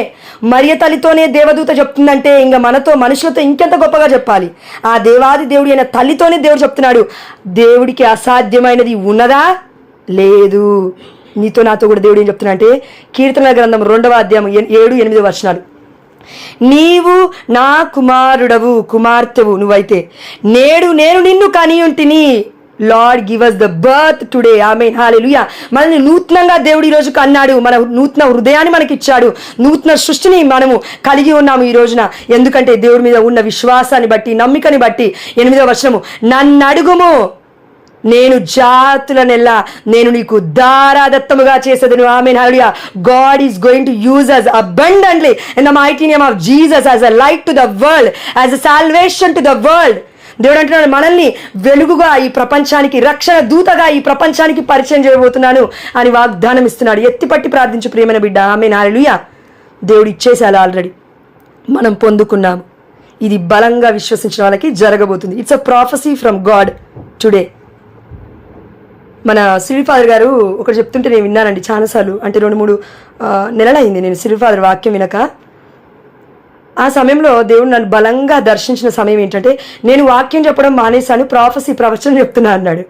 మరియ తల్లితోనే దేవదూత చెప్తుందంటే ఇంకా మనతో మనుషులతో ఇంకెంత గొప్పగా చెప్పాలి. ఆ దేవాది దేవుడి అయిన తల్లితోనే దేవుడు చెప్తున్నాడు, దేవుడికి అసాధ్యమైనది ఉన్నదా? లేదు. నీతో నాతో కూడా దేవుడు ఏం చెప్తున్నా అంటే, కీర్తన గ్రంథం 2వ అధ్యాయం 7-8 వచనాలు, నీవు నా కుమారుడవు, కుమార్తెవు నువ్వైతే, నేడు నేను నిన్ను కనియుంటిని. Lord give us the birth today. ఆమేన్, హల్లెలూయా. మనల్ని నూతనంగా దేవుడు ఈరోజు కన్నాడు. మన నూతన హృదయాన్ని మనకి ఇచ్చాడు. నూతన సృష్టిని మనము కలిగి ఉన్నాము ఈ రోజున. ఎందుకంటే దేవుడి మీద ఉన్న విశ్వాసాన్ని బట్టి, నమ్మికని బట్టి. 8వ వచనము, నన్ను అడుగుము, నేను జాతులనెల్లా నేను నీకు ధారాదత్తముగా చేసేదను. ఆమేన్, హల్లెలూయా. God is going to use us abundantly in the mighty name of Jesus as a light to the world, as a salvation to the world. దేవుడు అంటున్నాడు, మనల్ని వెలుగుగా ఈ ప్రపంచానికి, రక్షణ దూతగా ఈ ప్రపంచానికి పరిచయం చేయబోతున్నాను అని వాగ్దానం ఇస్తున్నాడు. ఎత్తిపట్టి ప్రార్థించు ప్రియమైన బిడ్డ. ఆమేన్, హల్లెలూయా. దేవుడు ఇచ్చేసాడు ఆల్రెడీ, మనం పొందుకున్నాము. ఇది బలంగా విశ్వసించిన వాళ్ళకి జరగబోతుంది. It's a prophecy from God today. మన సిల్వీ ఫాదర్ గారు ఒకటి చెప్తుంటే నేను విన్నానండి చాలాసార్లు. అంటే 2-3 నెలలైంది నేను సిల్వీ ఫాదర్ వాక్యం వినక. ఆ సమయంలో దేవుడు నన్ను బలంగా దర్శించిన సమయం ఏంటంటే, నేను వాక్యం చెప్పడం మానేశాను, ప్రవచనం చెప్తున్నా అన్నాడు.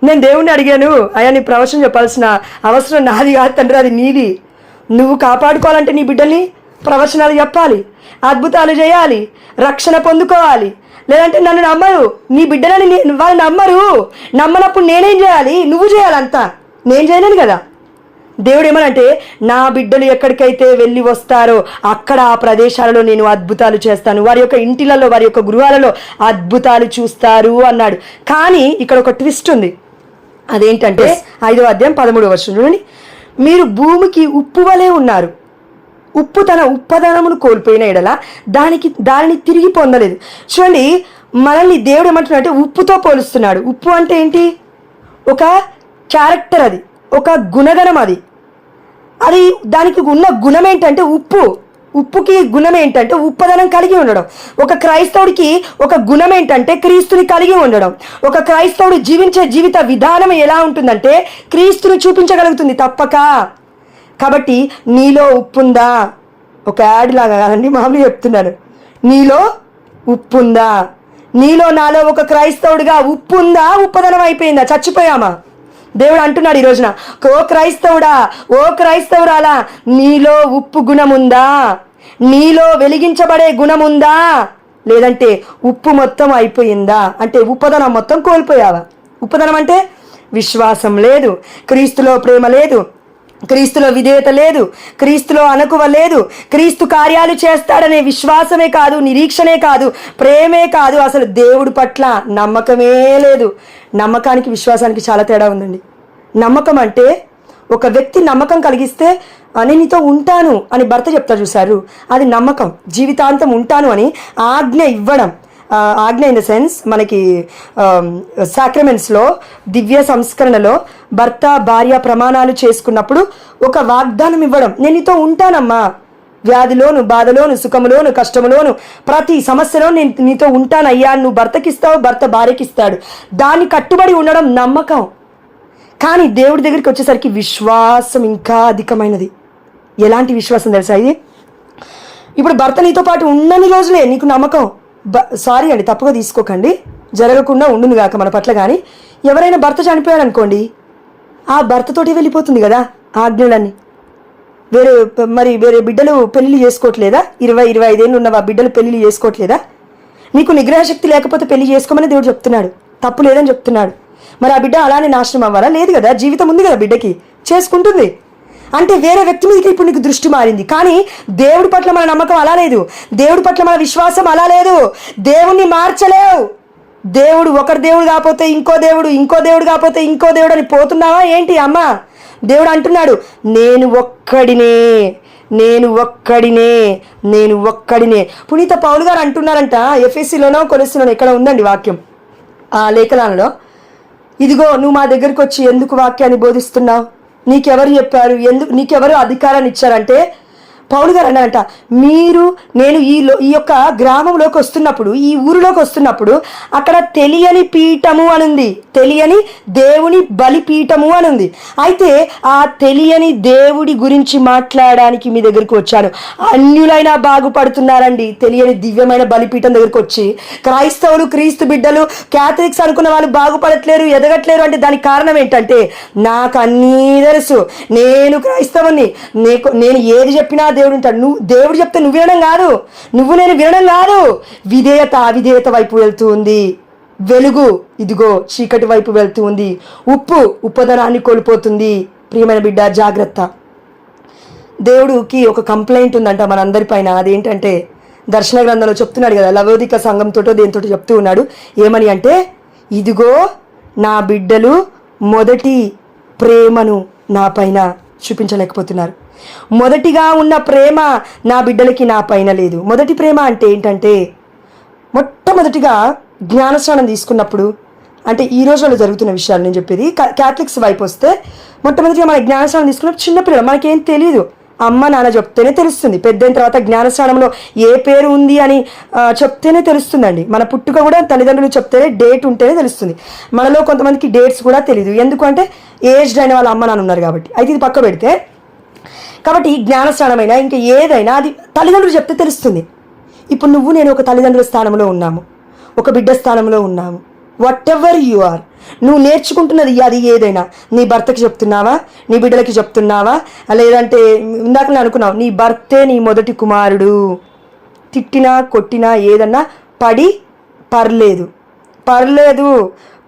నేను దేవుణ్ణి అడిగాను, అయ్యా నీ ప్రవచనం చెప్పాల్సిన అవసరం నాది కాదు తండ్రి, అది నీది. నువ్వు కాపాడుకోవాలంటే నీ బిడ్డల్ని ప్రవచనాలు చెప్పాలి, అద్భుతాలు చేయాలి, రక్షణ పొందుకోవాలి. లేదంటే నన్ను నమ్మరు, నీ బిడ్డలని వాళ్ళు నమ్మరు. నమ్మనప్పుడు నేనేం చేయాలి? నువ్వు చేయాలంతా, నేను చేయలేను కదా. దేవుడు ఏమనంటే, నా బిడ్డలు ఎక్కడికైతే వెళ్ళి వస్తారో అక్కడ ఆ ప్రదేశాలలో నేను అద్భుతాలు చేస్తాను, వారి యొక్క ఇంటిలలో, వారి యొక్క గృహాలలో అద్భుతాలు చూస్తారు అన్నాడు. కానీ ఇక్కడ ఒక ట్విస్ట్ ఉంది. అదేంటంటే 5వ అధ్యాయం 13వ వచనం చూడండి, మీరు భూమికి ఉప్పు వలె ఉన్నారు. ఉప్పు తన ఉప్పదనమును కోల్పోయిన ఎడల దానిని తిరిగి పొందలేదు. చూడండి, మనల్ని దేవుడు ఏమంటున్నాడంటే ఉప్పుతో పోలుస్తున్నాడు. ఉప్పు అంటే ఏంటి? ఒక క్యారెక్టర్, అది ఒక గుణగణం. అది దానికి ఉన్న గుణం ఏంటంటే ఉప్పుకి గుణం ఏంటంటే ఉప్పదనం కలిగి ఉండడం. ఒక క్రైస్తవుడికి ఒక గుణం ఏంటంటే క్రీస్తుని కలిగి ఉండడం. ఒక క్రైస్తవుడు జీవించే జీవిత విధానం ఎలా ఉంటుందంటే క్రీస్తుని చూపించగలుగుతుంది తప్పక. కాబట్టి నీలో ఉప్పుందా? ఒక యాడ్ లాగా కాదండి, మామూలుగా చెప్తున్నాను. నీలో ఉప్పుందా? నీలో నాలో ఒక క్రైస్తవుడిగా ఉప్పుందా? ఉప్పదనం అయిపోయిందా? చచ్చిపోయామా? దేవుడు అంటున్నాడు ఈ రోజున, ఓ క్రైస్తవుడా, ఓ క్రైస్తవురాలా, నీలో ఉప్పు గుణముందా? నీలో వెలిగించబడే గుణముందా? లేదంటే ఉప్పు మొత్తం అయిపోయిందా? అంటే ఉప్పదనం మొత్తం కోల్పోయావా? ఉప్పదనం అంటే విశ్వాసం లేదు, క్రీస్తులో ప్రేమ లేదు, క్రీస్తులో విధేయత లేదు, క్రీస్తులో అణకువ లేదు, క్రీస్తు కార్యాలు చేస్తాడనే విశ్వాసమే కాదు, నిరీక్షణే కాదు, ప్రేమే కాదు, అసలు దేవుడి పట్ల నమ్మకమే లేదు. నమ్మకానికి విశ్వాసానికి చాలా తేడా ఉందండి. నమ్మకం అంటే ఒక వ్యక్తి నమ్మకం కలిగిస్తే నేను నీతో ఉంటాను అని భర్త చెప్తారు చూసారు, అది నమ్మకం. జీవితాంతం ఉంటాను అని ఆజ్ఞ ఇవ్వడం, ఆజ్ఞ ఇన్ ద సెన్స్ మనకి సాక్రమెంట్స్లో దివ్య సంస్కరణలో భర్త భార్య ప్రమాణాలు చేసుకున్నప్పుడు ఒక వాగ్దానం ఇవ్వడం, నేను నీతో ఉంటానమ్మా, వ్యాధిలోను బాధలోను సుఖములోను కష్టములోను ప్రతి సమస్యలో నేను నీతో ఉంటానయ్యా, నువ్వు భర్తకిస్తావు, భర్త భార్యకిస్తాడు. దాన్ని కట్టుబడి ఉండడం నమ్మకం. కానీ దేవుడి దగ్గరికి వచ్చేసరికి విశ్వాసం ఇంకా అధికమైనది. ఎలాంటి విశ్వాసం తెలుసా ఇది? ఇప్పుడు భర్త నీతో పాటు ఉన్నన్ని రోజులే నీకు నమ్మకం. సారీ అండి, తప్పుగా తీసుకోకండి, జరగకుండా ఉండును గాక మన పట్ల. కానీ ఎవరైనా భర్త చనిపోయాడు అనుకోండి, ఆ భర్తతోటి వెళ్ళిపోతుంది కదా ఆజ్ఞలన్నీ. వేరే బిడ్డలు పెళ్లి చేసుకోవట్లేదా? 20-25 ఏళ్ళు ఉన్న ఆ బిడ్డలు పెళ్లి చేసుకోవట్లేదా? నీకు నిగ్రహశక్తి లేకపోతే పెళ్లి చేసుకోమని దేవుడు చెప్తున్నాడు, తప్పు లేదని చెప్తున్నాడు. మరి ఆ బిడ్డ అలానే నాశనం అవ్వాలా? లేదు కదా, జీవితం ఉంది కదా బిడ్డకి, చేసుకుంటుంది. అంటే వేరే వ్యక్తి మీదకి ఇప్పుడు నీకు దృష్టి మారింది. కానీ దేవుడి పట్ల మన నమ్మకం అలా లేదు, దేవుడి పట్ల మన విశ్వాసం అలా లేదు. దేవుణ్ణి మార్చలేవు. దేవుడు ఒకటి దేవుడు కాకపోతే ఇంకో దేవుడు, ఇంకో దేవుడు కాకపోతే ఇంకో దేవుడు అని పోతున్నావా ఏంటి అమ్మ? దేవుడు అంటున్నాడు, నేను ఒక్కడినే, నేను ఒక్కడినే, నేను ఒక్కడినే. పునీత పౌలు గారు అంటున్నారంట, ఎఫెసీలోనో కొలెస్సీలోనో ఎక్కడ ఉందండి వాక్యం, ఆ లేఖనాలలో, ఇదిగో నువ్వు మా దగ్గరికి వచ్చి ఎందుకు వాక్యాన్ని బోధిస్తున్నావు, నీకెవరు చెప్పారు, నీకెవరు అధికారాన్ని ఇచ్చారంటే పౌలు గారు అన్నారంట, నేను ఈ యొక్క గ్రామంలోకి వస్తున్నప్పుడు, ఈ ఊరిలోకి వస్తున్నప్పుడు అక్కడ తెలియని పీఠము అనుంది, తెలియని దేవుని బలిపీఠము అనుంది. అయితే ఆ తెలియని దేవుడి గురించి మాట్లాడడానికి మీ దగ్గరికి వచ్చాను. అన్యులైనా బాగుపడుతున్నారండి తెలియని దివ్యమైన బలిపీఠం దగ్గరికి వచ్చి. క్రైస్తవులు, క్రీస్తు బిడ్డలు, క్యాథలిక్స్ అనుకున్న వాళ్ళు బాగుపడట్లేరు, ఎదగట్లేరు అంటే దానికి కారణం ఏంటంటే, నాకు అన్నీ తెలుసు, నేను క్రైస్తవుని, నేను ఏది చెప్పినా దేవుడు ఉంటాడు. దేవుడు చెప్తే నువ్వు వినడం కాదు, నేను వినడం కాదు. విధేయత అవిధేయత వైపు వెళ్తూ ఉంది. వెలుగు ఇదిగో చీకటి వైపు వెళ్తూ ఉంది. ఉప్పు ఉప్పదనాన్ని కోల్పోతుంది. ప్రియమైన బిడ్డ జాగ్రత్త. దేవుడికి ఒక కంప్లైంట్ ఉందంట మనందరి పైన. అదేంటంటే దర్శన గ్రంథంలో చెప్తున్నాడు కదా, లవోదిక సంఘంతోటో దేనితోటో చెప్తూ ఉన్నాడు. ఏమని అంటే, ఇదిగో నా బిడ్డలు మొదటి ప్రేమను నా పైన చూపించలేకపోతున్నారు. మొదటిగా ఉన్న ప్రేమ నా బిడ్డలకి నా పైన లేదు. మొదటి ప్రేమ అంటే ఏంటంటే, మొట్టమొదటిగా జ్ఞానస్నానం తీసుకున్నప్పుడు, అంటే ఈ రోజుల్లో జరుగుతున్న విషయాలు నేను చెప్పేది. క్యాథలిక్స్ వైపు వస్తే మొట్టమొదటిగా మన జ్ఞానస్నానం తీసుకున్నప్పుడు చిన్నపిల్లలు, మనకేం తెలియదు, అమ్మ నాన్న చెప్తేనే తెలుస్తుంది. పెద్దయిన తర్వాత జ్ఞానస్నానంలో ఏ పేరు ఉంది అని చెప్తేనే తెలుస్తుందండి. మన పుట్టుక కూడా తల్లిదండ్రులు చెప్తేనే, డేట్ ఉంటేనే తెలుస్తుంది. మనలో కొంతమందికి డేట్స్ కూడా తెలియదు, ఎందుకంటే ఏజ్డ్ అయిన వాళ్ళ అమ్మ నాన్న ఉన్నారు కాబట్టి. అయితే ఇది పక్క పెడితే, కాబట్టి జ్ఞానస్నానమైనా ఇంకా ఏదైనా అది తల్లిదండ్రులు చెప్తే తెలుస్తుంది. ఇప్పుడు నువ్వు నేను ఒక తల్లిదండ్రుల స్థానంలో ఉన్నాము, ఒక బిడ్డ స్థానంలో ఉన్నాము. వాట్ ఎవర్ యు ఆర్, నువ్వు నేర్చుకుంటున్నది అది ఏదైనా, నీ భర్తకి చెప్తున్నావా, నీ బిడ్డలకి చెప్తున్నావా, లేదంటే ఇందాక నేను అనుకున్నావు నీ భర్తే నీ మొదటి కుమారుడు. తిట్టినా కొట్టినా ఏదన్నా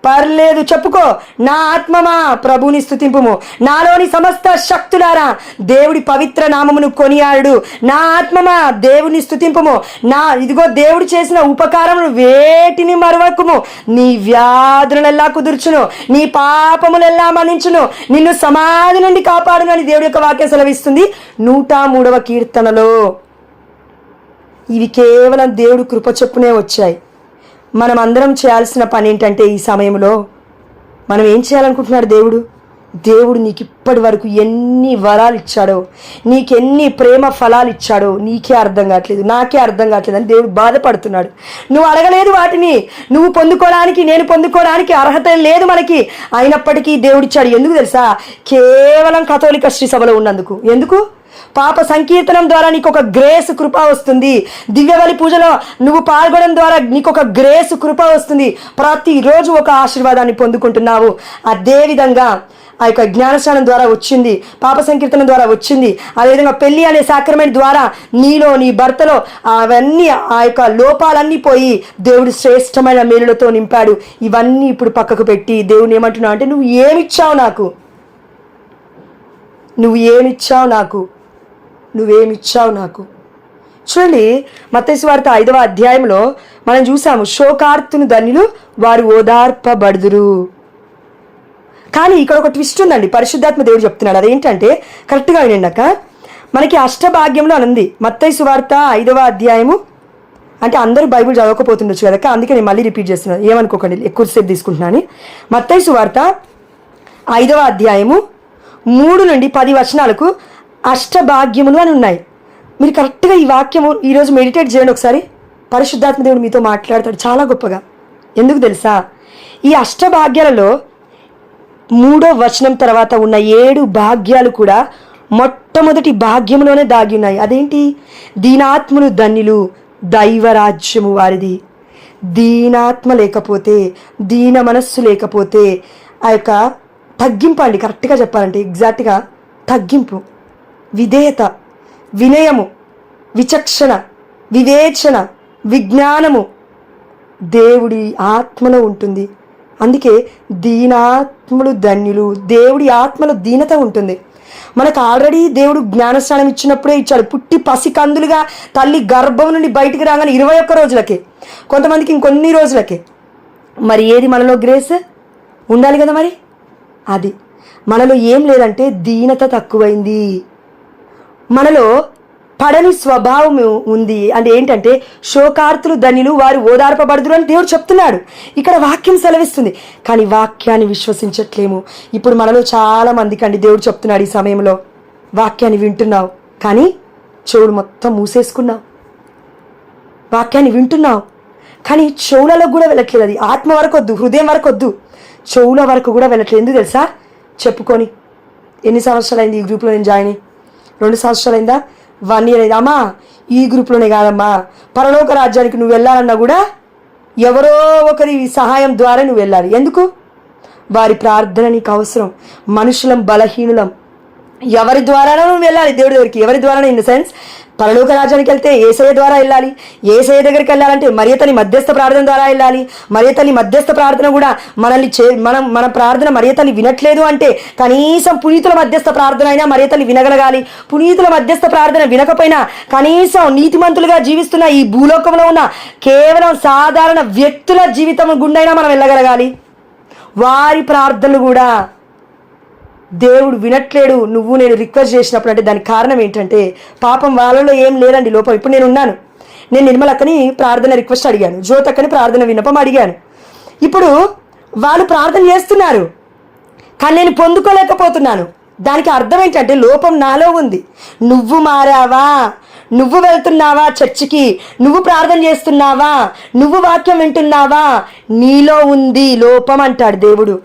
పర్లేదు చెప్పుకో, నా ఆత్మమా ప్రభుని స్తుతింపుము, నాలోని సమస్త శక్తులారా దేవుడి పవిత్ర నామమును కొనియాడు. నా ఆత్మమా దేవుని స్తుతింపుము, ఇదిగో దేవుడు చేసిన ఉపకారమును వేటిని మరవకుము. నీ వ్యాధులనెల్లా కుదుర్చును, నీ పాపములెల్లా మన్నించును, నిన్ను సమాధి నుండి కాపాడును అని దేవుడి యొక్క వాక్యం సెలవిస్తుంది 103వ కీర్తనలో. ఇవి కేవలం దేవుడు కృప చొప్పునే వచ్చాయి. మనం అందరం చేయాల్సిన పని ఏంటంటే, ఈ సమయంలో మనం ఏం చేయాలనుకుంటున్నాడు దేవుడు నీకు ఇప్పటి వరకు ఎన్ని వరాలు ఇచ్చాడో, నీకెన్ని ప్రేమ ఫలాలు ఇచ్చాడో నీకే అర్థం కావట్లేదు, నాకే అర్థం కావట్లేదు అని దేవుడు బాధపడుతున్నాడు. నువ్వు అడగలేదు వాటిని, నువ్వు పొందుకోవడానికి, నేను పొందుకోవడానికి అర్హత లేదు మనకి. అయినప్పటికీ దేవుడిచ్చాడు. ఎందుకు తెలుసా? కేవలం కథోలిక శ్రీ సభలో ఉన్నందుకు. ఎందుకు? పాప సంకీర్తనం ద్వారా నీకు ఒక గ్రేస్ కృప వస్తుంది. దివ్యబలి పూజలో నువ్వు పాల్గొనడం ద్వారా నీకు ఒక గ్రేస్ కృప వస్తుంది. ప్రతిరోజు ఒక ఆశీర్వాదాన్ని పొందుకుంటున్నావు. అదేవిధంగా ఆ యొక్క జ్ఞానస్నానం ద్వారా వచ్చింది, పాప సంకీర్తనం ద్వారా వచ్చింది. అదేవిధంగా పెళ్లి అనే సాక్రమెంట్ ద్వారా నీలో, నీ భర్తలో అవన్నీ, ఆ యొక్క లోపాలన్నీ పోయి దేవుడు శ్రేష్టమైన మేలులతో నింపాడు. ఇవన్నీ ఇప్పుడు పక్కకు పెట్టి దేవుని ఏమంటున్నావు అంటే, నువ్వు ఏమిచ్చావు నాకు. చూడండి, మత్తయి సువార్త 5వ అధ్యాయంలో మనం చూసాము, శోకార్తును ధన్యులు వారు ఓదార్పబడుదురు. కానీ ఇక్కడ ఒక ట్విస్ట్ ఉందండి. పరిశుద్ధాత్మ దేవుడు చెప్తున్నాడు. అదేంటంటే, కరెక్ట్గా వినండాక మనకి అష్టభాగ్యంలో అనుంది. మత్తయి సువార్త 5వ అధ్యాయము అంటే అందరూ బైబిల్ చదవకపోతుండొచ్చు కదా, అందుకే నేను మళ్ళీ రిపీట్ చేస్తున్నాను, ఏమనుకోకండి ఎక్కువసేపు తీసుకుంటున్నాను. మత్తయి సువార్త 5వ అధ్యాయము 3 నుండి 10 వచనాలకు అష్టభాగ్యములు అని ఉన్నాయి. మీరు కరెక్ట్గా ఈ వాక్యము ఈరోజు మెడిటేట్ చేయండి ఒకసారి. పరిశుద్ధాత్మ దేవుడు మీతో మాట్లాడతాడు చాలా గొప్పగా. ఎందుకు తెలుసా? ఈ అష్టభాగ్యాలలో 3వ వచనం తర్వాత ఉన్న 7 భాగ్యాలు కూడా మొట్టమొదటి భాగ్యంలోనే దాగి ఉన్నాయి. అదేంటి? దీనాత్ములు ధన్యులు, దైవరాజ్యము వారిది. దీనాత్మ లేకపోతే, దీన మనస్సు లేకపోతే, ఆ యొక్క తగ్గింపు అండి, కరెక్ట్గా చెప్పాలంటే ఎగ్జాక్ట్గా తగ్గింపు, విధేయత, వినయము, విచక్షణ, వివేచన, విజ్ఞానము దేవుడి ఆత్మలో ఉంటుంది. అందుకే దీనాత్ములు ధన్యులు. దేవుడి ఆత్మలో దీనత ఉంటుంది. మనకు ఆల్రెడీ దేవుడు జ్ఞానస్నానం ఇచ్చినప్పుడే ఇచ్చాడు. పుట్టి పసికందులుగా తల్లి గర్భం నుండి బయటికి రాగానే 21 రోజులకే, కొంతమందికి ఇంకొన్ని రోజులకే. మరి ఏది మనలో గ్రేస్ ఉండాలి కదా. మరి అది మనలో ఏం లేదంటే దీనత తక్కువైంది. మనలో పడని స్వభావం ఉంది. అంటే ఏంటంటే శోకార్తులు ధన్యులు, వారు ఓదార్పబడుదురు అని దేవుడు చెప్తున్నాడు. ఇక్కడ వాక్యం సెలవిస్తుంది, కానీ వాక్యాన్ని విశ్వసించట్లేము. ఇప్పుడు మనలో చాలా మందికి అండి దేవుడు చెప్తున్నాడు, ఈ సమయంలో వాక్యాన్ని వింటున్నావు కానీ చెవులు మొత్తం మూసేసుకున్నావు. వాక్యాన్ని వింటున్నావు కానీ చెవులలో కూడా వెళ్ళట్లేదు. అది ఆత్మ వరకు వద్దు, హృదయం వరకు వద్దు, చెవుల వరకు కూడా వెళ్ళట్లేదు. ఎందుకు తెలుసా? చెప్పుకొని ఎన్ని సంవత్సరాలు అయింది ఈ గ్రూప్లో నేను జాయిన్ అయ్యి? 2 సంవత్సరాలు అయిందా? 1 ఇయర్ అయిందా? అమ్మా ఈ గ్రూప్లోనే కాదమ్మా, పరలోక రాజ్యానికి నువ్వు వెళ్ళాలన్నా కూడా ఎవరో ఒకరి సహాయం ద్వారా నువ్వు వెళ్ళాలి. ఎందుకు? వారి ప్రార్థన నీకు అవసరం. మనుషులం బలహీనులం, ఎవరి ద్వారానో నువ్వు వెళ్ళాలి దేవుడి దగ్గరికి. ఎవరి ద్వారా? ఇన్ ద సెన్స్ పరలోక రాజ్యానికి వెళ్తే యేసయ్య ద్వారా వెళ్ళాలి. యేసయ్య దగ్గరికి వెళ్ళాలంటే మరియ తల్లి మధ్యస్థ ప్రార్థన ద్వారా వెళ్ళాలి. మరియ తల్లి మధ్యస్థ ప్రార్థన కూడా మన ప్రార్థన మరియ తల్లి వినట్లేదు అంటే కనీసం పునీతుల మధ్యస్థ ప్రార్థన అయినా మరియ తల్లి వినగలగాలి. పునీతుల మధ్యస్థ ప్రార్థన వినకపోయినా కనీసం నీతిమంతులుగా జీవిస్తున్న ఈ భూలోకంలో ఉన్న కేవలం సాధారణ వ్యక్తుల జీవితం గుండైనా మనం వెళ్ళగలగాలి. వారి ప్రార్థనలు కూడా దేవుడు వినట్లేడు నువ్వు నేను రిక్వెస్ట్ చేసినప్పుడు. అంటే దానికి కారణం ఏంటంటే పాపం వాళ్ళలో ఏం లేదండి, లోపం. ఇప్పుడు నేను నిర్మలక్కని ప్రార్థన రిక్వెస్ట్ అడిగాను, జ్యోతక్కని ప్రార్థన విన్నపం అడిగాను. ఇప్పుడు వాళ్ళు ప్రార్థన చేస్తున్నారు కానీ నేను పొందుకోలేకపోతున్నాను. దానికి అర్థం ఏంటంటే లోపం నాలో ఉంది. నువ్వు మారావా? నువ్వు వెళ్తున్నావా చర్చికి? నువ్వు ప్రార్థన చేస్తున్నావా? నువ్వు వాక్యం వింటున్నావా? నీలో ఉంది లోపం అంటాడు దేవుడు.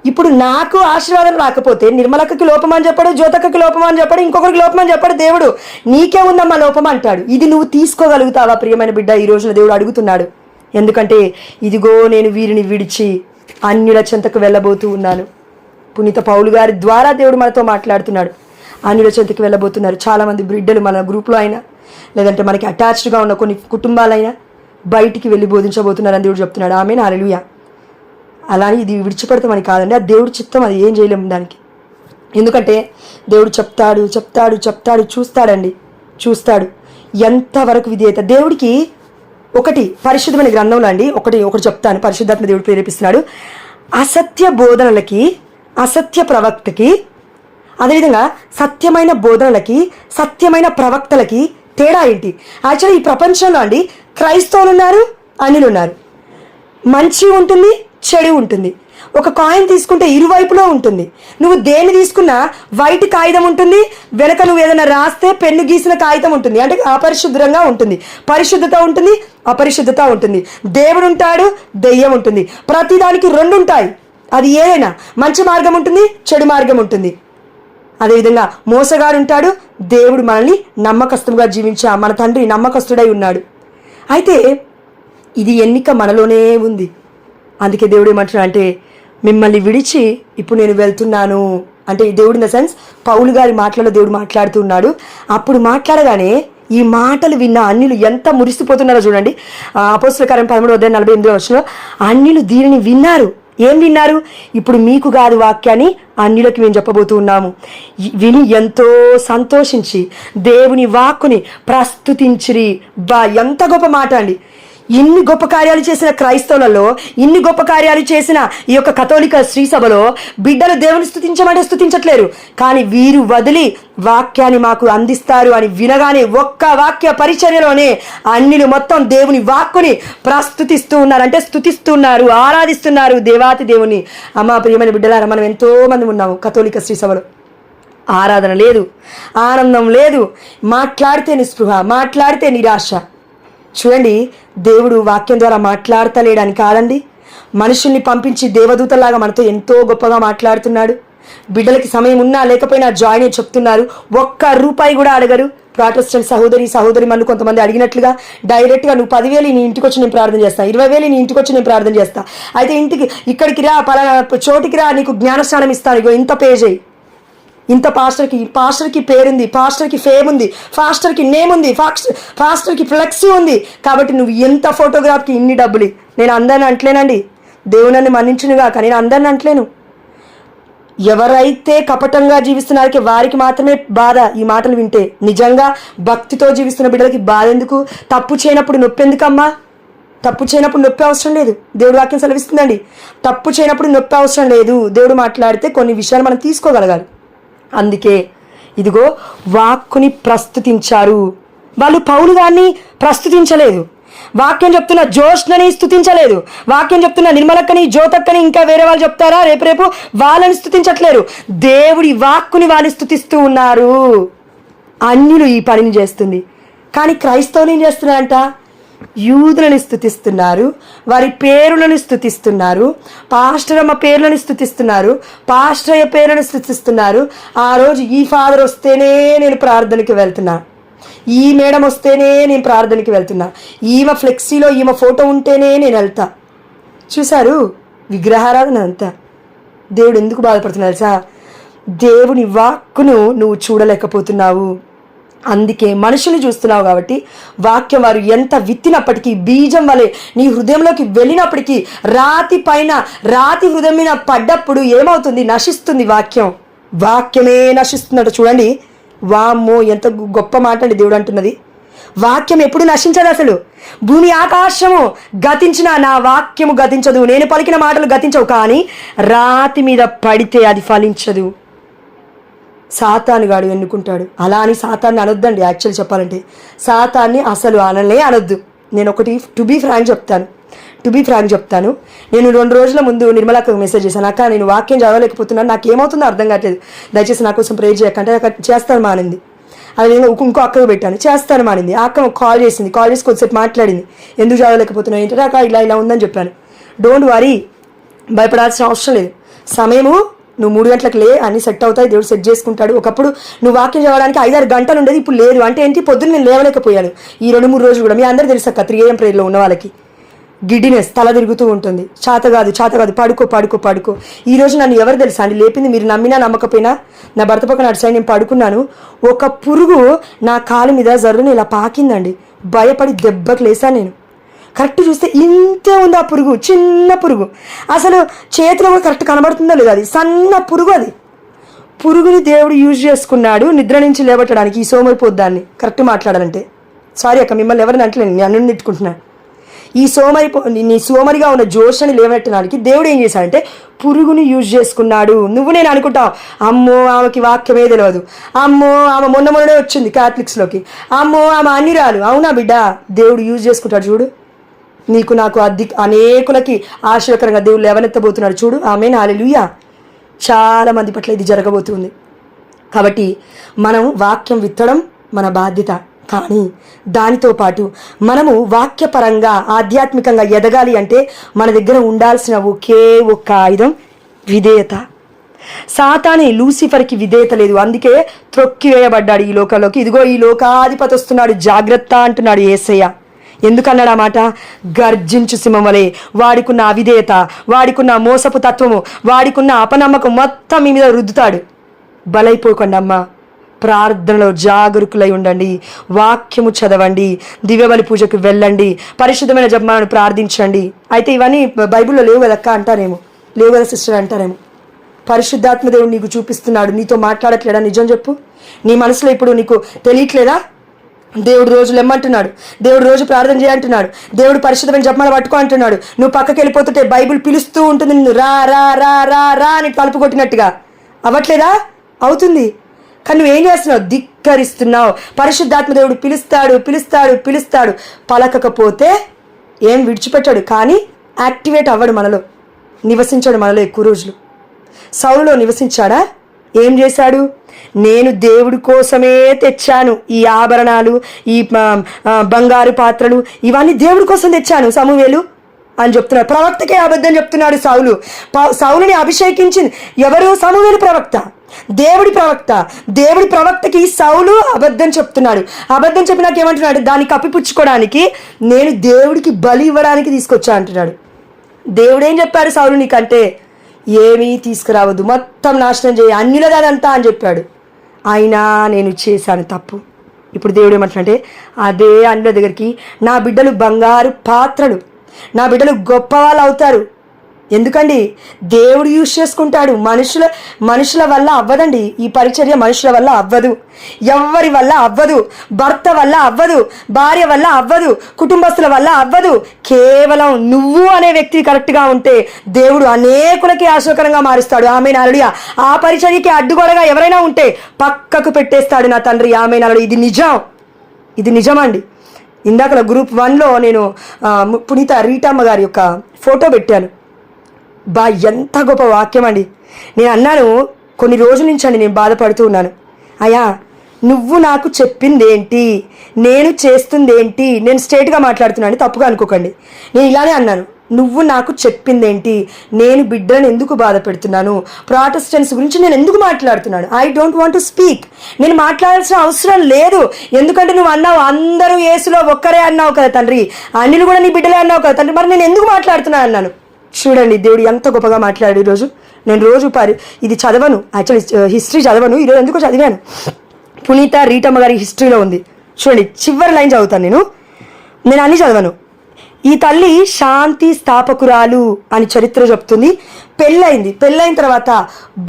ఇప్పుడు నాకు ఆశీర్వాదం రాకపోతే నిర్మలక్కకి లోపం అని చెప్పాడు, జ్యోతక్కకి లోపం అని చెప్పాడు, ఇంకొకరికి లోపం అని చెప్పాడు దేవుడు. నీకే ఉందమ్మా లోపం అంటాడు. ఇది నువ్వు తీసుకోగలుగుతావా ప్రియమైన బిడ్డ? ఈ రోజున దేవుడు అడుగుతున్నాడు. ఎందుకంటే ఇదిగో నేను వీరిని విడిచి అన్యుల చెంతకు వెళ్ళబోతూ ఉన్నాను. పునీత పౌలు గారి ద్వారా దేవుడు మనతో మాట్లాడుతున్నాడు. అన్యుల చెంతకు వెళ్ళబోతున్నారు. చాలామంది బిడ్డలు మన గ్రూప్లో అయినా లేదంటే మనకి అటాచ్డ్గా ఉన్న కొన్ని కుటుంబాలైనా బయటికి వెళ్ళి బోధించబోతున్నారని దేవుడు చెప్తున్నాడు. ఆమేన్, హల్లెలూయా. అలానే ఇది విడిచిపెడతామని కాదండి, అది దేవుడి చిత్తం, అది ఏం చేయలేము దానికి. ఎందుకంటే దేవుడు చెప్తాడు చెప్తాడు చెప్తాడు, చూస్తాడు ఎంతవరకు విధేయత. దేవుడికి ఒకటి పరిశుద్ధమైన గ్రంథంలో అండి ఒకటి చెప్తాను, పరిశుద్ధాత్మ దేవుడు ప్రేరేపిస్తున్నాడు. అసత్య బోధనలకి, అసత్య ప్రవక్తకి, అదేవిధంగా సత్యమైన బోధనలకి, సత్యమైన ప్రవక్తలకి తేడా ఏంటి? యాక్చువల్లీ ఈ ప్రపంచంలో అండి క్రైస్తవులు ఉన్నారు, అన్యులు ఉన్నారు. మంచి ఉంటుంది, చెడు ఉంటుంది. ఒక కాయిన్ తీసుకుంటే ఇరువైపులో ఉంటుంది. నువ్వు దేన్ని తీసుకున్నా వైట్ కాగితం ఉంటుంది, వెనక నువ్వు ఏదైనా రాస్తే పెన్ను గీసిన కాగితం ఉంటుంది. అంటే అపరిశుభ్రంగా ఉంటుంది. పరిశుద్ధత ఉంటుంది, అపరిశుద్ధత ఉంటుంది. దేవుడు ఉంటాడు, దెయ్యం ఉంటుంది. ప్రతిదానికి 2 ఉంటాయి. అది ఏదైనా మంచి మార్గం ఉంటుంది, చెడు మార్గం ఉంటుంది. అదేవిధంగా మోసగాడు ఉంటాడు, దేవుడు మనల్ని నమ్మకస్తులుగా జీవించా మన తండ్రి నమ్మకస్తుడై ఉన్నాడు. అయితే ఇది ఎన్నిక మనలోనే ఉంది. అందుకే దేవుడు ఏమంటున్నాడు అంటే మిమ్మల్ని విడిచి ఇప్పుడు నేను వెళ్తున్నాను అంటే దేవుడు ఇన్ ద సెన్స్ పౌలు గారి మాటలలో దేవుడు మాట్లాడుతున్నాడు. అప్పుడు మాట్లాడగానే ఈ మాటలు విన్న అన్యులు ఎంత మురిసిపోతున్నారో చూడండి. అపోస్తలుల కార్యం 13:48 అన్యులు దీనిని విన్నారు. ఏం విన్నారు? ఇప్పుడు మీకు కాదు వాక్యాన్ని అన్యులకి మేము చెప్పబోతూ ఉన్నాము. విని ఎంతో సంతోషించి దేవుని వాక్కుని ప్రస్తుతించిరి. ఎంత గొప్ప మాట అండి. ఇన్ని గొప్ప కార్యాలు చేసిన క్రైస్తవులలో, ఇన్ని గొప్ప కార్యాలు చేసిన ఈ యొక్క కథోలిక శ్రీ సభలో బిడ్డలు దేవుని స్తుతించమంటే స్తుతించట్లేరు. కానీ వీరు వదిలి వాక్యాన్ని మాకు అందిస్తారు అని వినగానే ఒక్క వాక్య పరిచర్యలోనే అన్నిలు మొత్తం దేవుని వాక్కుని ప్రస్తుతిస్తూ ఉన్నారు, అంటే స్తుతిస్తున్నారు, ఆరాధిస్తున్నారు దేవాతి దేవుని. అమ్మ ప్రియమైన బిడ్డలారా, మనం ఎంతో మంది ఉన్నాము కథోలిక శ్రీ సభలో. ఆరాధన లేదు, ఆనందం లేదు, మాట్లాడితే నిస్పృహ, మాట్లాడితే నిరాశ. చూడండి, దేవుడు వాక్యం ద్వారా మాట్లాడతలేడని కాదండి, మనుషుల్ని పంపించి దేవదూతలాగా మనతో ఎంతో గొప్పగా మాట్లాడుతున్నాడు. బిడ్డలకి సమయం ఉన్నా లేకపోయినా జాయిన్ అయ్యి చెప్తున్నారు. ఒక్క రూపాయి కూడా అడగరు. ప్రాటెస్టెంట్ సహోదరి మళ్ళీ కొంతమంది అడిగినట్లుగా డైరెక్ట్గా నువ్వు 10,000 నీ ఇంటికి వచ్చి నేను ప్రార్థన చేస్తాను, 20,000 నీ ఇంటికి వచ్చి నేను ప్రార్థన చేస్తాను, అయితే ఇక్కడికి రా, పలానా చోటికి రా, నీకు జ్ఞానస్నానం ఇస్తాను, ఇగో ఇంత పే చేయి. ఇంత పాస్టర్కి పేరుంది, పాస్టర్కి ఫేమ్ ఉంది, పాస్టర్కి నేమ్ ఉంది, పాస్టర్కి ఫ్లెక్సీ ఉంది, కాబట్టి నువ్వు ఎంత ఫోటోగ్రాఫ్కి ఇన్ని డబ్బులు. నేను అందరిని అంటలేనండి, దేవుని మన్నించునుగా, కానీ నేను అందరిని అంటలేను. ఎవరైతే కపటంగా జీవిస్తున్నారో వారికి మాత్రమే బాధ ఈ మాటలు వింటే. నిజంగా భక్తితో జీవిస్తున్న బిడ్డలకి బాధ ఎందుకు? తప్పు చేయనప్పుడు నొప్పి ఎందుకమ్మా? తప్పు చేయనప్పుడు నొప్పి అవసరం లేదు. దేవుడు వాక్యం సెలవిస్తుందండి, తప్పు చేయనప్పుడు నొప్పి అవసరం లేదు. దేవుడు మాట్లాడితే కొన్ని విషయాలు మనం తీసుకోగలగాలి. అందుకే ఇదిగో వాక్కుని ప్రస్తుతించారు వాళ్ళు. పౌలు గారిని ప్రస్తుతించలేదు, వాక్యం చెప్తున్న జోష్నని స్తుతించలేదు, వాక్యం చెప్తున్న నిర్మలక్కని, జ్యోతక్కని, ఇంకా వేరే వాళ్ళు చెప్తారా రేపు వాళ్ళని స్తుతించట్లేరు. దేవుడి వాక్కుని వాళ్ళు స్తుతిస్తూ ఉన్నారు. అన్యులు ఈ పనిని చేస్తుంది, కానీ క్రైస్తవులు ఏం చేస్తున్నారంట? యూదులను స్తుతిస్తున్నారు, వారి పేరులను స్తుతిస్తున్నారు, పాస్టర్ అమ్మ పేర్లను స్తుతిస్తున్నారు, పాస్టర్ అయ్య పేరులను స్తుతిస్తున్నారు. ఆ రోజు ఈ ఫాదర్ వస్తేనే నేను ప్రార్థనకి వెళ్తున్నా, ఈ మేడం వస్తేనే నేను ప్రార్థనకి వెళ్తున్నా, ఈమె ఫ్లెక్సీలో ఈమె ఫోటో ఉంటేనే నేను వెళ్తా. చూశారు విగ్రహారాధన అంతా. దేవుడు ఎందుకు బాధపడుతున్నాడు తెలుసా? దేవుని వాక్కును నువ్వు చూడలేకపోతున్నావు. అందుకే మనుషుల్ని చూస్తున్నావు కాబట్టి వాక్యం వారు ఎంత విత్తినప్పటికీ, బీజం వలె నీ హృదయంలోకి వెళ్ళినప్పటికీ, రాతి హృదయం మీద పడ్డప్పుడు ఏమవుతుంది? నశిస్తుంది వాక్యం. వాక్యమే నశిస్తున్నట్టు చూడండి. వామ్మో, ఎంత గొప్ప మాట అండి దేవుడు అంటున్నది. వాక్యం ఎప్పుడు నశించదు. అసలు భూమి ఆకాశము గతించినా నా వాక్యము గతించదు, నేను పలికిన మాటలు గతించవు, కానీ రాతి మీద పడితే అది ఫలించదు. సాతానుగాడు ఎన్నుకుంటాడు. అలా అని సాతాన్ని అనొద్దండి. యాక్చువల్ చెప్పాలంటే సాతాన్ని అసలు అనొద్దు. నేను ఒకటి టు బీ ఫ్రాంక్ చెప్తాను. నేను 2 రోజుల ముందు నిర్మలకు మెసేజ్ చేశాను, అక్క నేను వాక్యం చదవలేకపోతున్నాను, నాకు ఏమవుతుందో అర్థం కావట్లేదు, దయచేసి నా కోసం ప్రేర్ చేయకంటే అక్కడ చేస్తాను మానింది. అది నేను ఇంకో అక్కకు పెట్టాను, చేస్తాను మానింది. ఆ అక్క కాల్ చేసి కొద్దిసేపు మాట్లాడింది, ఎందుకు చదవలేకపోతున్నావు ఏంటంటే అక్క ఇలా ఉందని చెప్పాను. డోంట్ వరీ, భయపడాల్సిన అవసరం లేదు. సమయము నువ్వు 3 గంటలకు లే, అన్ని సెట్ అవుతాయి, దేవుడు సెట్ చేసుకుంటాడు. ఒకప్పుడు నువ్వు వాక్యం చదవడానికి 5-6 గంటలు ఉండేది, ఇప్పుడు లేదు. అంటే ఏంటి? పొద్దున్న నేను లేవలేకపోయాను ఈ 2-3 రోజులు కూడా. మీ అందరూ తెలుసక్క 3 AM ప్రేయర్లో ఉన్న వాళ్ళకి గిడ్డినెస్, తల తిరుగుతూ ఉంటుంది, చేత కాదు, పడుకో. ఈ రోజు నన్ను ఎవరు తెలుసా అండి లేపింది? మీరు నమ్మినా నమ్మకపోయినా, నా భర్త పక్కన అటు సైడ్ నేను పడుకున్నాను, ఒక పురుగు నా కాలు మీద జర్రుని ఇలా పాకిందండి. భయపడి దెబ్బకి లేసాను నేను. కరెక్ట్ చూస్తే ఇంతే ఉంది ఆ పురుగు, చిన్న పురుగు. అసలు చేతిలో కూడా కరెక్ట్ కనబడుతుందో లేదు, అది సన్న పురుగు. అది పురుగుని దేవుడు యూజ్ చేసుకున్నాడు నిద్ర నుంచి లేవట్టడానికి. ఈ సోమరిపోద్దాన్ని కరెక్ట్ మాట్లాడాలంటే, సారీ అక్క మిమ్మల్ని ఎవరిని అంటలేను, నేను అన్ను తిట్టుకుంటున్నాను. ఈ నీ సోమరిగా ఉన్న జోషని లేవనెట్టడానికి దేవుడు ఏం చేశాడంటే పురుగుని యూజ్ చేసుకున్నాడు. నేను అనుకుంటావు, అమ్మో ఆమెకి వాక్యమే తెలియదు, అమ్మో ఆమె మొన్ననే వచ్చింది క్యాథలిక్స్లోకి, అమ్మో ఆమె అన్నిరాలు. అవునా బిడ్డ, దేవుడు యూజ్ చేసుకుంటాడు చూడు. నీకు నాకు అనేకులకి ఆశ్చర్యకరంగా దేవుడు లేవనెత్తబోతున్నాడు చూడు. ఆమేన్, హల్లెలూయా. చాలా మంది పట్ల ఇది జరగబోతుంది. కాబట్టి మనం వాక్యం విత్తడం మన బాధ్యత, కానీ దానితో పాటు మనము వాక్యపరంగా ఆధ్యాత్మికంగా ఎదగాలి అంటే మన దగ్గర ఉండాల్సిన ఒకే ఒక్క ఆయుధం విధేయత. సాతానే లూసిఫర్కి విధేయత లేదు, అందుకే త్రొక్కివేయబడ్డాడు ఈ లోకంలోకి. ఇదిగో ఈ లోకాధిపతి వస్తున్నాడు, జాగ్రత్త అంటున్నాడు యేసయ్య. ఎందుకన్నాడు ఆ మాట? గర్జించు సింహం వలె. వాడికున్న అవిధేయత, వాడికున్న మోసపు తత్వము, వాడికున్న అపనమ్మకం మొత్తం మీ మీద రుద్దుతాడు. బలైపోకండి అమ్మ, ప్రార్థనలో జాగరూకులై ఉండండి, వాక్యము చదవండి, దివ్యబలి పూజకు వెళ్ళండి, పరిశుద్ధమైన జపమాలను ప్రార్థించండి. అయితే ఇవన్నీ బైబిల్లో లేవు కదక్క అంటారేమో, లేవు కదా సిస్టర్ అంటారేమో. పరిశుద్ధాత్మ దేవుడు నీకు చూపిస్తున్నాడు, నీతో మాట్లాడట్లేడా? నిజం చెప్పు. నీ మనసులో ఇప్పుడు నీకు తెలియట్లేదా? దేవుడు రోజు లెమ్మంటున్నాడు, దేవుడు రోజు ప్రార్థన చేయంటున్నాడు, దేవుడు పరిశుద్ధమైన జపమాల పట్టుకో అంటున్నాడు. నువ్వు పక్కకి వెళ్ళిపోతుంటే బైబిల్ పిలుస్తూ ఉంటుంది నిన్ను, రా రా రా రా రా అని తలుపు కొట్టినట్టుగా. అవ్వట్లేదా? అవుతుంది. కానీ నువ్వేం చేస్తున్నావు? ధిక్కరిస్తున్నావు. పరిశుద్ధాత్మ దేవుడు పిలుస్తాడు పిలుస్తాడు పిలుస్తాడు, పలకకపోతే ఏం విడిచిపెట్టాడు, కానీ యాక్టివేట్ అవ్వడు, మనలో నివసించాడు, మనలో ఎక్కువ రోజులు. సౌలులో నివసించాడా? ఏం చేశాడు? నేను దేవుడి కోసమే తెచ్చాను ఈ ఆభరణాలు, ఈ బంగారు పాత్రలు, ఇవన్నీ దేవుడి కోసం తెచ్చాను సమూయేలు అని చెప్తున్నాడు. ప్రవక్తకే అబద్ధం చెప్తున్నాడు సౌలు. సౌలుని అభిషేకించింది ఎవరు? సమూయేలు ప్రవక్త, దేవుడి ప్రవక్త. దేవుడి ప్రవక్తకి సౌలు అబద్ధం చెప్తున్నాడు. అబద్ధం చెప్పినాక ఏమంటున్నాడు? దాన్ని కప్పిపుచ్చుకోవడానికి నేను దేవుడికి బలి ఇవ్వడానికి తీసుకొచ్చా అంటున్నాడు. దేవుడు ఏం చెప్పాడు సౌలు? నీకంటే ఏమీ తీసుకురావద్దు, మొత్తం నాశనం చేయి, అన్యులదానంతా అని చెప్పాడు. అయినా నేను చేశాను తప్పు. ఇప్పుడు దేవుడు ఏమంటున్నాడంటే, అదే అన్యుల దగ్గరికి నా బిడ్డలు బంగారు పాత్రలు, నా బిడ్డలు గొప్ప వాళ్ళు అవుతారు. ఎందుకండి? దేవుడు యూజ్ చేసుకుంటాడు. మనుషుల వల్ల అవ్వదండి ఈ పరిచర్య. మనుషుల వల్ల అవ్వదు, ఎవరి వల్ల అవ్వదు, భర్త వల్ల అవ్వదు, భార్య వల్ల అవ్వదు, కుటుంబస్తుల వల్ల అవ్వదు. కేవలం నువ్వు అనే వ్యక్తి కరెక్ట్గా ఉంటే దేవుడు అనేకులకి ఆశీర్వకరంగా మారుస్తాడు. ఆమేన్ హల్లెలూయా. ఆ పరిచర్యకి అడ్డుగోడగా ఎవరైనా ఉంటే పక్కకు పెట్టేస్తాడు నా తండ్రి. ఆమేన్ హల్లెలూయా. ఇది నిజం, ఇది నిజమండి. ఇందాక గ్రూప్ 1లో నేను పునీత రీటమ్మ గారి యొక్క ఫోటో పెట్టాను. ఎంత గొప్ప వాక్యం అండి. నేను అన్నాను, కొన్ని రోజుల నుంచి అండి నేను బాధపడుతూ ఉన్నాను. అయ్యా, నువ్వు నాకు చెప్పిందేంటి, నేను చేస్తుందేంటి? నేను స్ట్రైట్గా మాట్లాడుతున్నాను, తప్పుగా అనుకోకండి. నేను ఇలానే అన్నాను, నువ్వు నాకు చెప్పిందేంటి, నేను బిడ్డలను ఎందుకు బాధ పెడుతున్నాను, ప్రాటెస్టెంట్స్ గురించి నేను ఎందుకు మాట్లాడుతున్నాను? I don't want to speak. నేను మాట్లాడాల్సిన అవసరం లేదు. ఎందుకంటే నువ్వు అన్నావు అందరూ యేసులో ఒక్కరే అన్నావు కదా తండ్రి, అన్యులు కూడా నీ బిడ్డలే అన్నావు కదా తండ్రి, మరి నేను ఎందుకు మాట్లాడుతున్నాను అన్నాను. చూడండి దేవుడు ఎంత గొప్పగా మాట్లాడాడు. ఈరోజు నేను రోజు ఇది చదవను, యాక్చువల్లీ హిస్టరీ చదవను, ఈరోజు ఎందుకో చదివాను. పునీత రీటమ్మ గారి హిస్టరీలో ఉంది. చూడండి, చివరి లైన్ చదువుతాను. నేను అన్నీ చదవను. ఈ తల్లి శాంతి స్థాపకురాలు అని చరిత్ర చెప్తుంది. పెళ్ళైన తర్వాత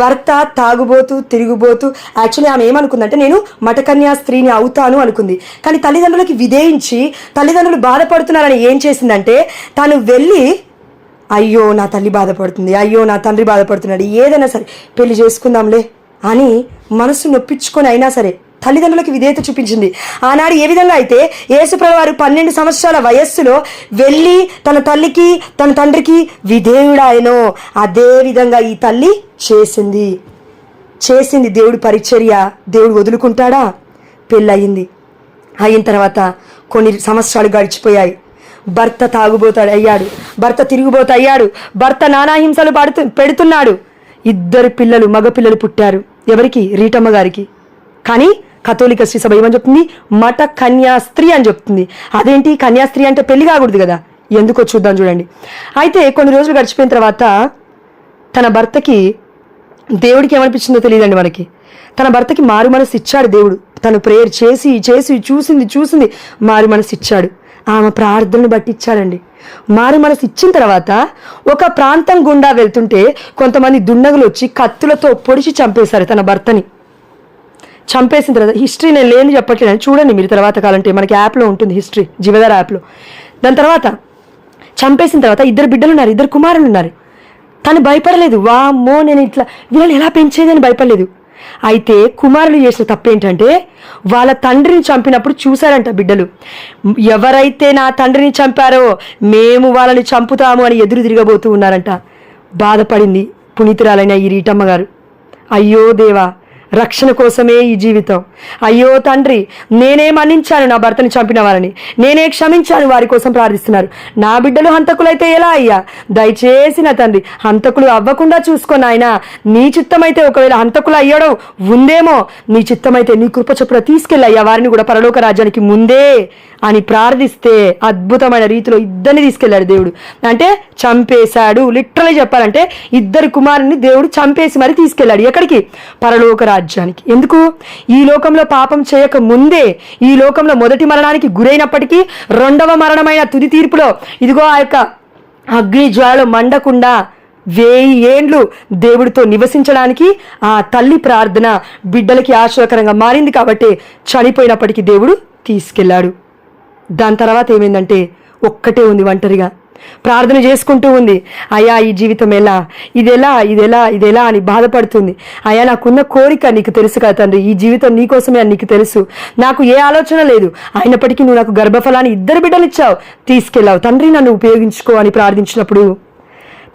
భర్త తాగుబోతూ తిరుగుబోతూ, యాక్చువల్లీ ఆమె ఏమనుకుందంటే నేను మఠకన్యా స్త్రీని అవుతాను అనుకుంది. కానీ తల్లిదండ్రులకి విధేయించి తల్లిదండ్రులు బాధపడుతున్నారని ఏం చేసిందంటే, తాను వెళ్ళి అయ్యో నా తల్లి బాధపడుతుంది, అయ్యో నా తండ్రి బాధపడుతున్నాడు, ఏదైనా సరే పెళ్లి చేసుకుందాంలే అని మనసు నొప్పించుకొని అయినా సరే తల్లిదండ్రులకి విధేయత చూపించింది. ఆనాడు ఏ విధంగా అయితే యేసుప్రభువు వారు 12 సంవత్సరాల వయస్సులో వెళ్ళి తన తల్లికి తన తండ్రికి విధేయుడాయనో అదే విధంగా ఈ తల్లి చేసింది. దేవుడి పరిచర్య దేవుడు వదులుకుంటాడా? పెళ్ళయింది. అయిన తర్వాత కొన్ని సంవత్సరాలు గడిచిపోయాయి. భర్త తాగుబోతాడు అయ్యాడు, భర్త తిరుగుబోతు అయ్యాడు, భర్త నానాహింసలు పెడుతున్నాడు. 2 పిల్లలు, మగపిల్లలు పుట్టారు. ఎవరికి? రీటమ్మ గారికి. కానీ కథోలిక శ్రీ సభ ఏమని చెప్తుంది? మఠ కన్యాస్త్రీ అని చెప్తుంది. అదేంటి కన్యాస్త్రీ అంటే పెళ్లి కాకూడదు కదా? ఎందుకో చూద్దాం చూడండి. అయితే కొన్ని రోజులు గడిచిపోయిన తర్వాత తన భర్తకి, దేవుడికి ఏమనిపించిందో తెలియదండి మనకి, తన భర్తకి మారు మనసు ఇచ్చాడు దేవుడు. తను ప్రేయర్ చేసి చూసింది మారు మనసు ఇచ్చాడు. ఆమె ప్రార్థనలు బట్టి ఇచ్చాడండి. మారు మనసు ఇచ్చిన తర్వాత ఒక ప్రాంతం గుండా వెళ్తుంటే కొంతమంది దుండగులు వచ్చి కత్తులతో పొడిచి చంపేశారు తన భర్తని. చంపేసిన తర్వాత హిస్టరీ నేను లేని చెప్పట్లేదని చూడండి మీరు తర్వాత కాలంటే, మనకి యాప్లో ఉంటుంది హిస్టరీ, జీవధార యాప్లో. దాని తర్వాత చంపేసిన తర్వాత 2 బిడ్డలు ఉన్నారు, 2 కుమారులు ఉన్నారు. తను భయపడలేదు. వామ్మో నేను ఇట్లా వీళ్ళని ఎలా పెంచేదని భయపడలేదు. అయితే కుమారులు చేసిన తప్పేంటంటే, వాళ్ళ తండ్రిని చంపినప్పుడు చూశారంట బిడ్డలు, ఎవరైతే నా తండ్రిని చంపారో మేము వాళ్ళని చంపుతాము అని ఎదురు తిరగబోతూ ఉన్నారంట. బాధపడింది పునీతురాలైన ఈ రీటమ్మ గారు. అయ్యో దేవా, రక్షణ కోసమే ఈ జీవితం. అయ్యో తండ్రి, నేనే మన్నించాను నా భర్తని చంపిన వారిని, నేనే క్షమించాను, వారి కోసం ప్రార్థిస్తున్నారు. నా బిడ్డలు హంతకులైతే ఎలా అయ్యా? దయచేసి నా తండ్రి హంతకులు అవ్వకుండా చూసుకొని ఆయన, నీ చిత్తమైతే ఒకవేళ హంతకులు అయ్యడం ఉందేమో, నీ చిత్తమైతే నీ కృప చొప్పున తీసుకెళ్ళయ్యా వారిని కూడా పరలోక రాజ్యానికి ముందే అని ప్రార్థిస్తే అద్భుతమైన రీతిలో 2 తీసుకెళ్లాడు దేవుడు. అంటే చంపేశాడు. లిటరలీ చెప్పాలంటే 2 కుమారుని దేవుడు చంపేసి మరి తీసుకెళ్లాడు. ఎక్కడికి? పరలోక రాజ్యానికి. ఎందుకు? ఈ లోకంలో పాపం చేయక ముందే, ఈ లోకంలో మొదటి మరణానికి గురైనప్పటికీ 2వ మరణమైన తుది తీర్పులో ఇదిగో ఆ యొక్క అగ్ని జ్వాలలో మండకుండా 1000 ఏండ్లు దేవుడితో నివసించడానికి ఆ తల్లి ప్రార్థన బిడ్డలకి ఆశీర్వకరంగా మారింది కాబట్టి చనిపోయినప్పటికీ దేవుడు తీసుకెళ్ళాడు. దాని తర్వాత ఏమైందంటే ఒక్కటే ఉంది, ఒంటరిగా ప్రార్థన చేసుకుంటూ ఉంది. అయ్యా ఈ జీవితం ఎలా, ఇదెలా అని బాధపడుతుంది. అయ్యా నాకున్న కోరిక నీకు తెలుసు కదా తండ్రి, ఈ జీవితం నీకోసమే అని నీకు తెలుసు, నాకు ఏ ఆలోచన లేదు, అయినప్పటికీ నువ్వు నాకు గర్భఫలాన్ని 2 బిడ్డలు ఇచ్చావు, తీసుకెళ్ళావు తండ్రి, నన్ను ఉపయోగించుకో అని ప్రార్థించినప్పుడు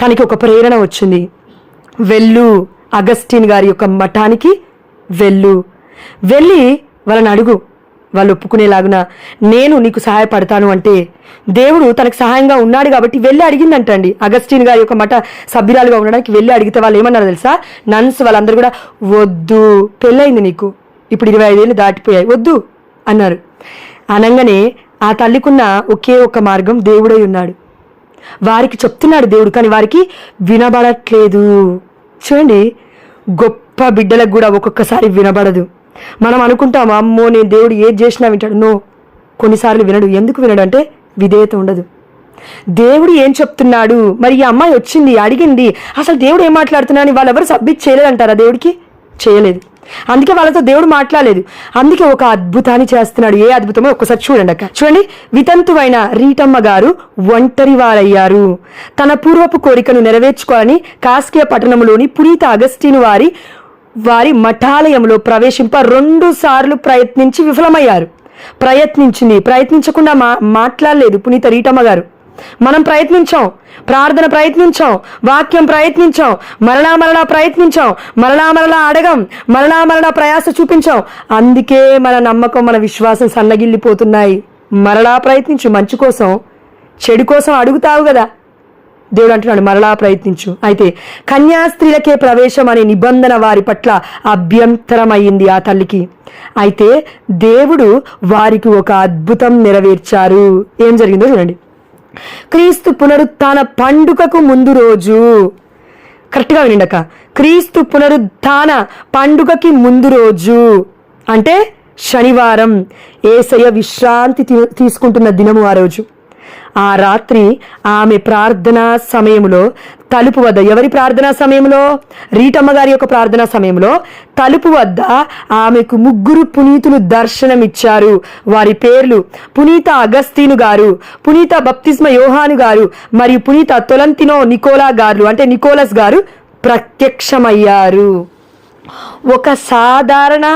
తనకి ఒక ప్రేరణ వచ్చింది. వెళ్ళు, అగస్టిన్ గారి యొక్క మఠానికి వెళ్ళి వాళ్ళని అడుగు, వాళ్ళు ఒప్పుకునేలాగున నేను నీకు సహాయపడతాను అంటే దేవుడు తనకు సహాయంగా ఉన్నాడు కాబట్టి వెళ్ళి అడిగిందంటండి. అగస్టిన్ గారి యొక్క మఠ సభ్యురాలుగా ఉండడానికి వెళ్ళి అడిగితే వాళ్ళు ఏమన్నారు తెలుసా? నన్స్ వాళ్ళందరూ కూడా వద్దు, పెళ్ళయింది నీకు, ఇప్పుడు 25 ఏళ్ళు దాటిపోయాయి, వద్దు అన్నారు. అనగానే ఆ తల్లికున్న ఒకే ఒక్క మార్గం దేవుడై ఉన్నాడు. వారికి చెప్తున్నాడు దేవుడు, కానీ వారికి వినబడట్లేదు. చూడండి, గొప్ప బిడ్డలకు కూడా ఒక్కొక్కసారి వినబడదు. మనం అనుకుంటాం అమ్మో నేను దేవుడు ఏది చేసినా వింటాడు. నో, కొన్నిసార్లు వినడు. ఎందుకు వినడు అంటే విధేయత ఉండదు. దేవుడు ఏం చెప్తున్నాడు, మరి ఈ అమ్మాయి వచ్చింది అడిగింది, అసలు దేవుడు ఏం మాట్లాడుతున్నా అని వాళ్ళెవరు సబ్మిట్ చేయలేదంటారా? దేవుడికి చేయలేదు. అందుకే వాళ్ళతో దేవుడు మాట్లాడలేదు. అందుకే ఒక అద్భుతాన్ని చేస్తున్నాడు. ఏ అద్భుతమో ఒక్కసారి చూడండి అక్క. చూడండి, వితంతువైన రీటమ్మ గారు ఒంటరి వారయ్యారు. తన పూర్వపు కోరికను నెరవేర్చుకోవాలని కాస్కియా పట్టణంలోని పునీత అగస్టిన్ వారి మఠాలయంలో ప్రవేశింప 2 సార్లు ప్రయత్నించి విఫలమయ్యారు. ప్రయత్నించకుండా మాట్లాడలేదు పునీత రీటమ్మ గారు. మనం ప్రయత్నించాం, ప్రార్థన ప్రయత్నించాం, వాక్యం ప్రయత్నించాం, మరలా ప్రయత్నించాం, మరలా అడగం, మరలా ప్రయాస చూపించాం. అందుకే మన నమ్మకం, మన విశ్వాసం సన్నగిల్లిపోతున్నాయి. మరలా ప్రయత్నించు, మంచి కోసం, చెడు కోసం అడుగుతావు కదా, దేవుడు అంటున్నాడు మరలా ప్రయత్నించు. అయితే కన్యాస్త్రీలకే ప్రవేశం అనే నిబంధన వారి పట్ల అభ్యంతరమయ్యింది ఆ తల్లికి. అయితే దేవుడు వారికి ఒక అద్భుతం నెరవేర్చారు. ఏం జరిగిందో చూడండి. క్రీస్తు పునరుత్థాన పండుగకు ముందు రోజు, కరెక్ట్గా వినండక, క్రీస్తు పునరుత్థాన పండుగకి ముందు రోజు అంటే శనివారం, యేసయ్య విశ్రాంతి తీసుకుంటున్న దినము ఆ రోజు. ఆ రాత్రి ఆమె ప్రార్థనా సమయంలో తలుపు వద్ద, ఎవరి ప్రార్థనా సమయంలో? రీటమ్మ గారి యొక్క ప్రార్థనా సమయంలో తలుపు వద్ద ఆమెకు 3 పునీతులు దర్శనమిచ్చారు. వారి పేర్లు పునీత అగస్తీను గారు, పునీత బప్తిస్మ యోహాను గారు మరియు పునీత తొలంతినో నికోలా గారు అంటే నికోలస్ గారు ప్రత్యక్షమయ్యారు. ఒక సాధారణ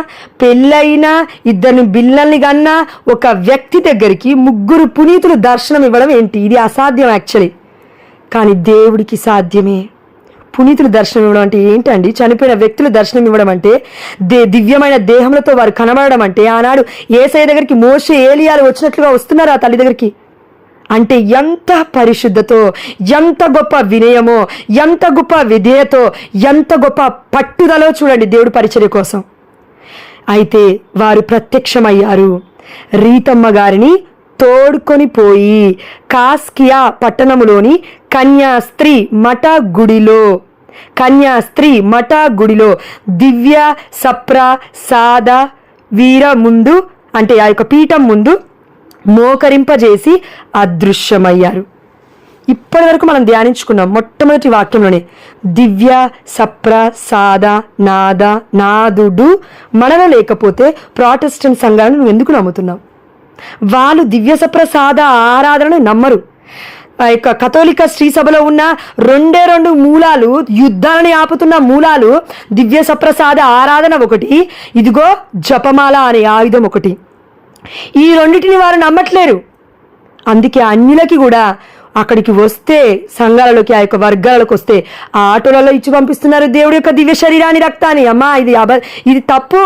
పెళ్ళైన 2 బిల్లల్ని కన్నా ఒక వ్యక్తి దగ్గరికి 3 పునీతులు దర్శనం ఇవ్వడం ఏంటి? ఇది అసాధ్యం యాక్చువల్లీ, కానీ దేవుడికి సాధ్యమే. పునీతులు దర్శనం ఇవ్వడం అంటే ఏంటండి? చనిపోయిన వ్యక్తులు దర్శనం ఇవ్వడం అంటే, దివ్యమైన దేహంలతో వారు కనబడడం అంటే, ఆనాడు యేసయ్య దగ్గరికి మోషే ఏలియాలు వచ్చినట్లుగా వస్తున్నారు ఆ తల్లి దగ్గరికి. అంటే ఎంత పరిశుద్ధతో, ఎంత గొప్ప వినయమో, ఎంత గొప్ప విధేయతో, ఎంత గొప్ప పట్టుదలో చూడండి దేవుడి పరిచర్య కోసం. అయితే వారు ప్రత్యక్షమయ్యారు. రీతమ్మ గారిని తోడుకొని పోయి కాస్కియా పట్టణములోని కన్యాస్త్రీ మఠ గుడిలో దివ్య సప్రసాద వీర ముందు అంటే ఆ యొక్క పీఠం ముందు మోకరింపజేసి అదృశ్యమయ్యారు. ఇప్పటి వరకు మనం ధ్యానించుకున్నాం మొట్టమొదటి వాక్యంలోనే దివ్య సప్రసాద నాదుడు మనలో లేకపోతే ప్రాటెస్టెంట్ సంఘాలను నువ్వు ఎందుకు నమ్ముతున్నావు? వాళ్ళు దివ్య సప్రసాద ఆరాధనను నమ్మరు. ఆ యొక్క కథోలిక శ్రీ సభలో ఉన్న 2 మూలాలు, యుద్ధాలని ఆపుతున్న మూలాలు, దివ్య సప్రసాద ఆరాధన ఒకటి, ఇదిగో జపమాల అనే ఆయుధం ఒకటి. ఈ రెండింటిని వారు నమ్మట్లేరు. అందుకే అన్యులకి కూడా అక్కడికి వస్తే, సంఘాలలోకి ఆ యొక్క వర్గాలకు వస్తే ఆ ఆటోలలో ఇచ్చి పంపిస్తున్నారు దేవుడి యొక్క దివ్య శరీరాన్ని, రక్తాన్ని. అమ్మా ఇది తప్పు.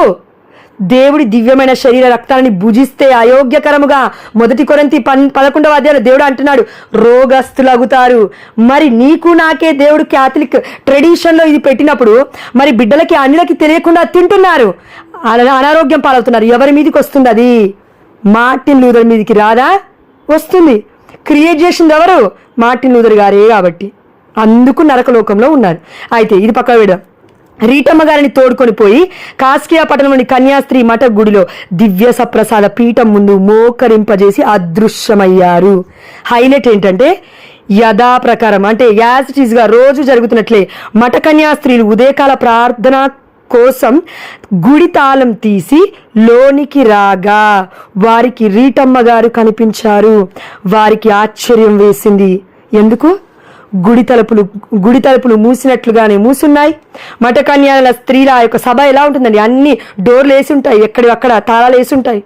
దేవుడి దివ్యమైన శరీర రక్తాన్ని భుజిస్తే అయోగ్యకరముగా 1 కొరింథీ 11వ అధ్యాయంలో దేవుడు అంటున్నాడు రోగస్తులగుతారు. మరి నీకు నాకే దేవుడు క్యాథలిక్ ట్రెడిషన్లో ఇది పెట్టినప్పుడు మరి బిడ్డలకి అన్యులకి తెలియకుండా తింటున్నారు, అనారోగ్యం పాలవుతున్నారు. ఎవరి మీదకి వస్తుంది? అది మార్టిన్ లూథర్ మీదకి రాదా? వస్తుంది. క్రియేట్ చేసింది ఎవరు? మార్టిన్ లూథర్ గారే కాబట్టి అందుకు నరకలోకంలో ఉన్నారు. అయితే ఇది పక్కన పెడదాం. రీటమ్మ గారిని తోడుకొని పోయి కాస్కియా పట్టణంలోని కన్యాస్త్రీ మఠ గుడిలో దివ్య సప్రసాద పీఠం ముందు మోకరింపజేసి అదృశ్యమయ్యారు. హైలైట్ ఏంటంటే యథాప్రకారం అంటే యాజ్ ఇట్ ఈస్గా రోజు జరుగుతున్నట్లే మఠకన్యా స్త్రీలు ఉదయకాల ప్రార్థన కోసం గుడి తాళం తీసి లోనికి రాగా వారికి రీటమ్మ గారు కనిపించారు. వారికి ఆశ్చర్యం వేసింది. ఎందుకు? గుడి తలుపులు మూసినట్లుగానే మూసున్నాయి. మఠకన్యాల స్త్రీల ఆ యొక్క సభ ఎలా ఉంటుందండి? అన్ని డోర్లు వేసి ఉంటాయి, ఎక్కడక్కడ తాళాలు వేసి ఉంటాయి.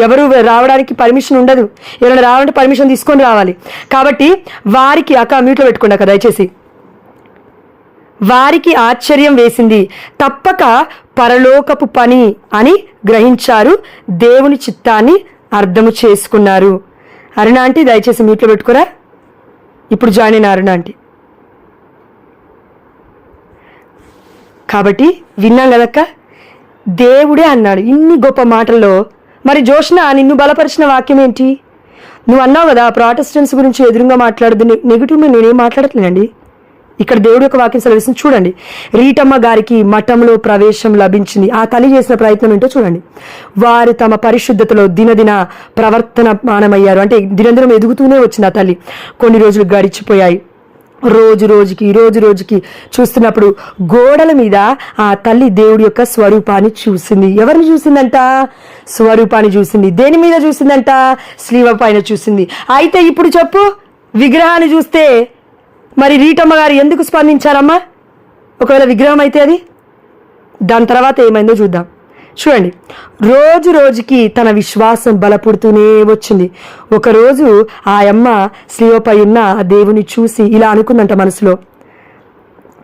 ఎవరు రావడానికి పర్మిషన్ ఉండదు. ఎవరైనా రావాలంటే పర్మిషన్ తీసుకొని రావాలి. కాబట్టి వారికి మ్యూట్లో పెట్టుకోండి అక్క దయచేసి. వారికి ఆశ్చర్యం వేసింది. తప్పక పరలోకపు పని అని గ్రహించారు. దేవుని చిత్తాన్ని అర్థము చేసుకున్నారు. అరుణ ఆంటీ దయచేసి మ్యూట్లో పెట్టుకోరా. ఇప్పుడు జాయిన్ అయిన అరుణ ఆంటీ. కాబట్టి విన్నాం కదక్క, దేవుడే అన్నాడు ఇన్ని గొప్ప మాటల్లో. మరి జోష్న నిన్ను బలపరిచిన వాక్యం ఏంటి? నువ్వు అన్నావు కదా ప్రాటెస్టెంట్స్ గురించి ఎదురుగా మాట్లాడదు. నెగిటివ్ నేనేం మాట్లాడట్లేనండి. ఇక్కడ దేవుడి యొక్క వాక్యం సెలవిస్తుంది. చూడండి, రీటమ్మ గారికి మఠంలో ప్రవేశం లభించింది. ఆ తల్లి చేసిన ప్రయత్నం ఏంటో చూడండి. వారు తమ పరిశుద్ధతలో దినదిన ప్రవర్తనమానమయ్యారు. అంటే దినదినం ఎదుగుతూనే వచ్చింది ఆ తల్లి. కొన్ని రోజులు గడిచిపోయాయి. రోజు రోజుకి చూస్తున్నప్పుడు గోడల మీద ఆ తల్లి దేవుడి యొక్క స్వరూపాన్ని చూసింది. ఎవరిని చూసిందంట? స్వరూపాన్ని చూసింది. దేని మీద చూసిందంట? స్లీవ పైన చూసింది. అయితే ఇప్పుడు చెప్పు, విగ్రహాన్ని చూస్తే మరి రీటమ్మ గారు ఎందుకు స్పందించారమ్మా? ఒకవేళ విగ్రహం అయితే అది. దాని తర్వాత ఏమైందో చూద్దాం. చూడండి, రోజుకి తన విశ్వాసం బలపడుతూనే వచ్చింది. ఒకరోజు ఆ అమ్మ స్లీవపై ఉన్న ఆ దేవుని చూసి ఇలా అనుకుందంట మనసులో.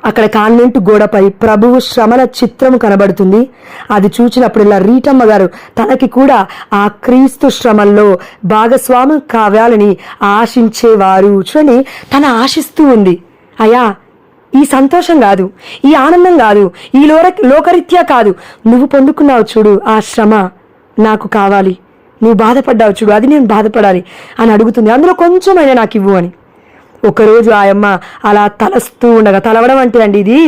అక్కడ కాన్వెంట్ గోడపై ప్రభువు శ్రమల చిత్రం కనబడుతుంది. అది చూసినప్పుడు ఇలా రీటమ్మ గారు తనకి కూడా ఆ క్రీస్తు శ్రమల్లో భాగస్వామ్యం కావాలని ఆశించేవారు. చూడండి, తన ఆశిస్తూ ఉంది. అయ్యా, ఈ సంతోషం కాదు, ఈ ఆనందం కాదు, ఈ లోకరీత్యా కాదు, నువ్వు పొందుకున్నావు చూడు ఆ శ్రమ నాకు కావాలి. నువ్వు బాధపడ్డావు చూడు, అది నేను బాధపడాలి అని అడుగుతుంది. అందులో కొంచెమైనా నాకు ఇవ్వు అని. ఒకరోజు ఆయమ్మ అలా తలస్తూ ఉండగా, తలవడం అంటే అండి ఇది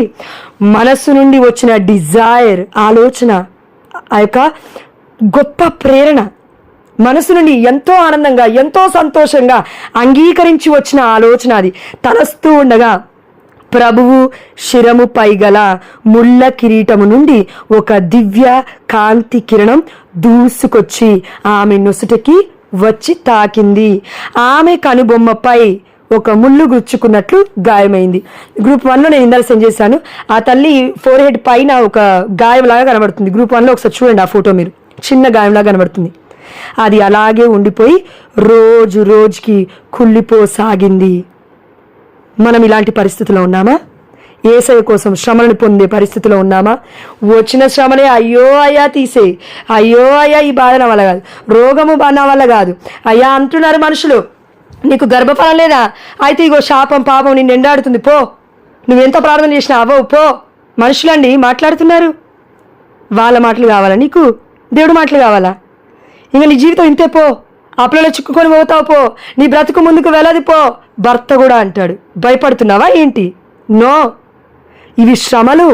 మనస్సు నుండి వచ్చిన డిజైర్, ఆలోచన, ఆ యొక్క గొప్ప ప్రేరణ, మనసు నుండి ఎంతో ఆనందంగా ఎంతో సంతోషంగా అంగీకరించి వచ్చిన ఆలోచన. అది తలస్తూ ఉండగా ప్రభువు శిరము పైగల ముళ్ళ కిరీటము నుండి ఒక దివ్య కాంతి కిరణం దూసుకొచ్చి ఆమె నొసుటకి వచ్చి తాకింది. ఆమె కనుబొమ్మపై ఒక ముళ్ళు గుచ్చుకున్నట్లు గాయమైంది. గ్రూప్ 1లో నేను ఇందాక సెండ్ చేశాను. ఆ తల్లి ఫోర్ హెడ్ పైన ఒక గాయంలాగా కనబడుతుంది. గ్రూప్ 1లో ఒకసారి చూడండి ఆ ఫోటో, మీరు చిన్న గాయంలాగా కనబడుతుంది. అది అలాగే ఉండిపోయి రోజుకి కుళ్ళిపోసాగింది. మనం ఇలాంటి పరిస్థితిలో ఉన్నామా? యేసయ్య కోసం శ్రమలను పొందే పరిస్థితిలో ఉన్నామా? వచ్చిన శ్రమనే అయ్యో అయ్యా తీసేయి, అయ్యో అయ్యా ఈ బాధ నా వల్ల కాదు, రోగము నా వల్ల కాదు అయ్యా అంటున్నారు మనుషులు. నీకు గర్భఫలం లేదా? అయితే ఇగో శాపం పాపం నిన్ను ఎండాడుతుంది, పో, నువ్వెంత ప్రార్థన చేసినా అవ్వవు, పో. మనుషులండి మాట్లాడుతున్నారు. వాళ్ళ మాటలు కావాలా నీకు? దేవుడి మాటలు కావాలా? ఇంకా నీ జీవితం ఇంతే, పో, అప్పులలో చిక్కుకొని పోతావు, పో, నీ బ్రతుకు ముందుకు వెళ్ళదు, పో. భర్త కూడా అంటాడు. భయపడుతున్నావా ఏంటి? నో, ఇవి శ్రమలు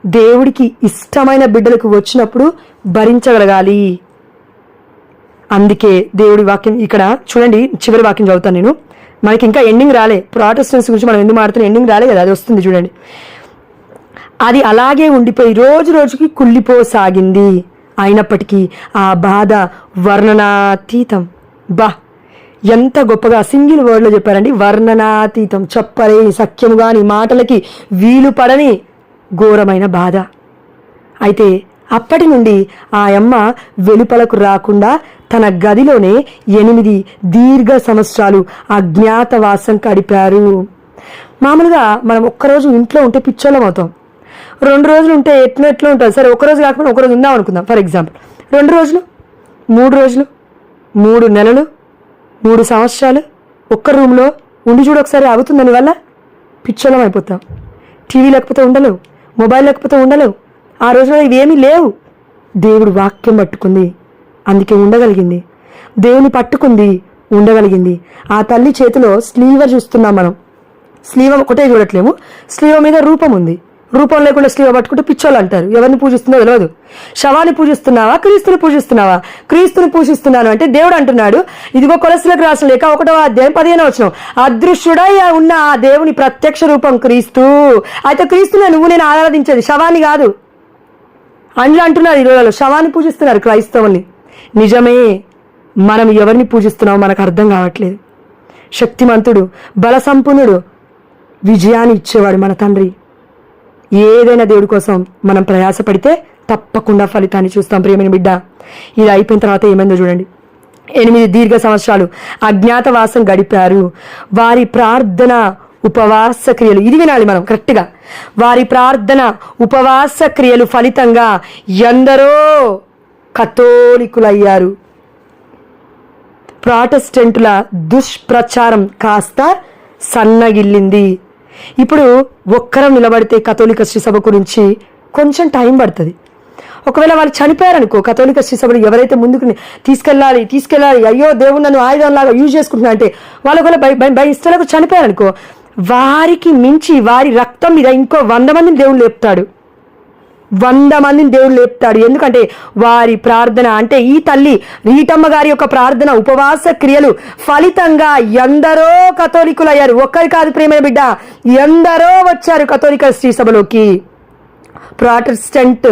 దేవుడికి ఇష్టమైన బిడ్డలకు వచ్చినప్పుడు భరించగలగాలి. అందుకే దేవుడి వాక్యం ఇక్కడ చూడండి, చివరి వాక్యం చదువుతాను నేను. మనకి ఇంకా ఎండింగ్ రాలే. ప్రాటెస్టెంట్స్ గురించి మనం ఎందుకు మాట్లాడుతున్నా, ఎండింగ్ రాలే కదా, అది వస్తుంది చూడండి. అది అలాగే ఉండిపోయి రోజుకి కుళ్ళిపోసాగింది. అయినప్పటికీ ఆ బాధ వర్ణనాతీతం. ఎంత గొప్పగా సింగిల్ వర్డ్లో చెప్పారండి, వర్ణనాతీతం. చెప్పలేని, సఖ్యము గాని, మాటలకి వీలు పడని ఘోరమైన బాధ. అయితే అప్పటి నుండి ఆ అమ్మ వెలుపలకు రాకుండా తన గదిలోనే 8 దీర్ఘ సంవత్సరాలు అజ్ఞాతవాసం గడిపారు. మామూలుగా మనం ఒక్కరోజు ఇంట్లో ఉంటే పిచ్చోళ్ళం అవుతాం. 2 రోజులు ఉంటే ఎట్లా ఉంటుంది. సరే, ఒకరోజు కాకపోతే ఒకరోజు ఉందాం అనుకుందాం ఫర్ ఎగ్జాంపుల్. 2 రోజులు, 3 రోజులు, 3 నెలలు, 3 సంవత్సరాలు ఒక్క రూమ్లో ఉండి చూడు ఒకసారి, అవుతుంది దానివల్ల పిచ్చోళం అయిపోతాం. టీవీ లేకపోతే ఉండలేవు, మొబైల్ లేకపోతే ఉండలేవు. ఆ రోజులో ఇవేమీ లేవు. దేవుడు వాక్యం పట్టుకుంది, అందుకే ఉండగలిగింది. దేవుని పట్టుకుంది, ఉండగలిగింది. ఆ తల్లి చేతిలో స్లీవ చూస్తున్నాం మనం. స్లీవ ఒకటే చూడట్లేము, స్లీవ మీద రూపం ఉంది. రూపం లేకుండా స్లీవ పట్టుకుంటే పిచ్చోళ్ళు అంటారు. ఎవరిని పూజిస్తున్నావో తెలియదు. శవాన్ని పూజిస్తున్నావా, క్రీస్తుని పూజిస్తున్నావా? క్రీస్తుని పూజిస్తున్నాను అంటే దేవుడు అంటున్నాడు, ఇదిగో కొలస్సీలకు రాసిన లేఖ 1వ అధ్యాయం 15వ వచనం, అదృశ్యుడై ఉన్న ఆ దేవుని ప్రత్యక్ష రూపం క్రీస్తు. అయితే క్రీస్తుని నేను ఆరాధించేది, శవాన్ని కాదు. అందులో అంటున్నారు ఈ రోజుల్లో శవాన్ని పూజిస్తున్నారు క్రైస్తవుల్ని. నిజమే, మనం ఎవరిని పూజిస్తున్నామో మనకు అర్థం కావట్లేదు. శక్తిమంతుడు, బలసంపన్నుడు, విజయాన్ని ఇచ్చేవాడు మన తండ్రి. ఏదైనా దేవుడి కోసం మనం ప్రయాసపడితే తప్పకుండా ఫలితాన్ని చూస్తాం. ప్రియమైన బిడ్డ, ఇది అయిపోయిన తర్వాత ఏమైందో చూడండి. 8 దీర్ఘ సంవత్సరాలు అజ్ఞాతవాసం గడిపారు. వారి ప్రార్థన ఉపవాస క్రియలు, ఇది వినాలి మనం కరెక్ట్గా. వారి ప్రార్థన ఉపవాస క్రియలు ఫలితంగా ఎందరో కథోలికులయ్యారు. ప్రాటెస్టెంటుల దుష్ప్రచారం కాస్త సన్నగిల్లింది. ఇప్పుడు ఒక్కరం నిలబడితే కథోలిక శ్రీసభ గురించి కొంచెం టైం పడుతుంది. ఒకవేళ వాళ్ళు చనిపోయారనుకో, కథోలిక శ్రీసభను ఎవరైతే ముందుకు తీసుకెళ్ళాలి, అయ్యో దేవుడు నన్ను ఆయుధంలాగా యూజ్ చేసుకుంటున్నా అంటే వాళ్ళు ఒకవేళ బై ఇష్టలకు చనిపోయారనుకో, వారికి మించి వారి రక్తం మీద ఇంకో 100 మందిని దేవుడు లేపుతాడు. 100 మందిని దేవుడు లేపుతాడు. ఎందుకంటే వారి ప్రార్థన, అంటే ఈ తల్లి రీటమ్మ గారి యొక్క ప్రార్థన ఉపవాస క్రియలు ఫలితంగా ఎందరో కథోలికులయ్యారు. ఒక్కరి కాదు ప్రియమైన బిడ్డ, ఎందరో వచ్చారు కథోలిక శ్రీ సభలోకి. ప్రాటెస్టెంట్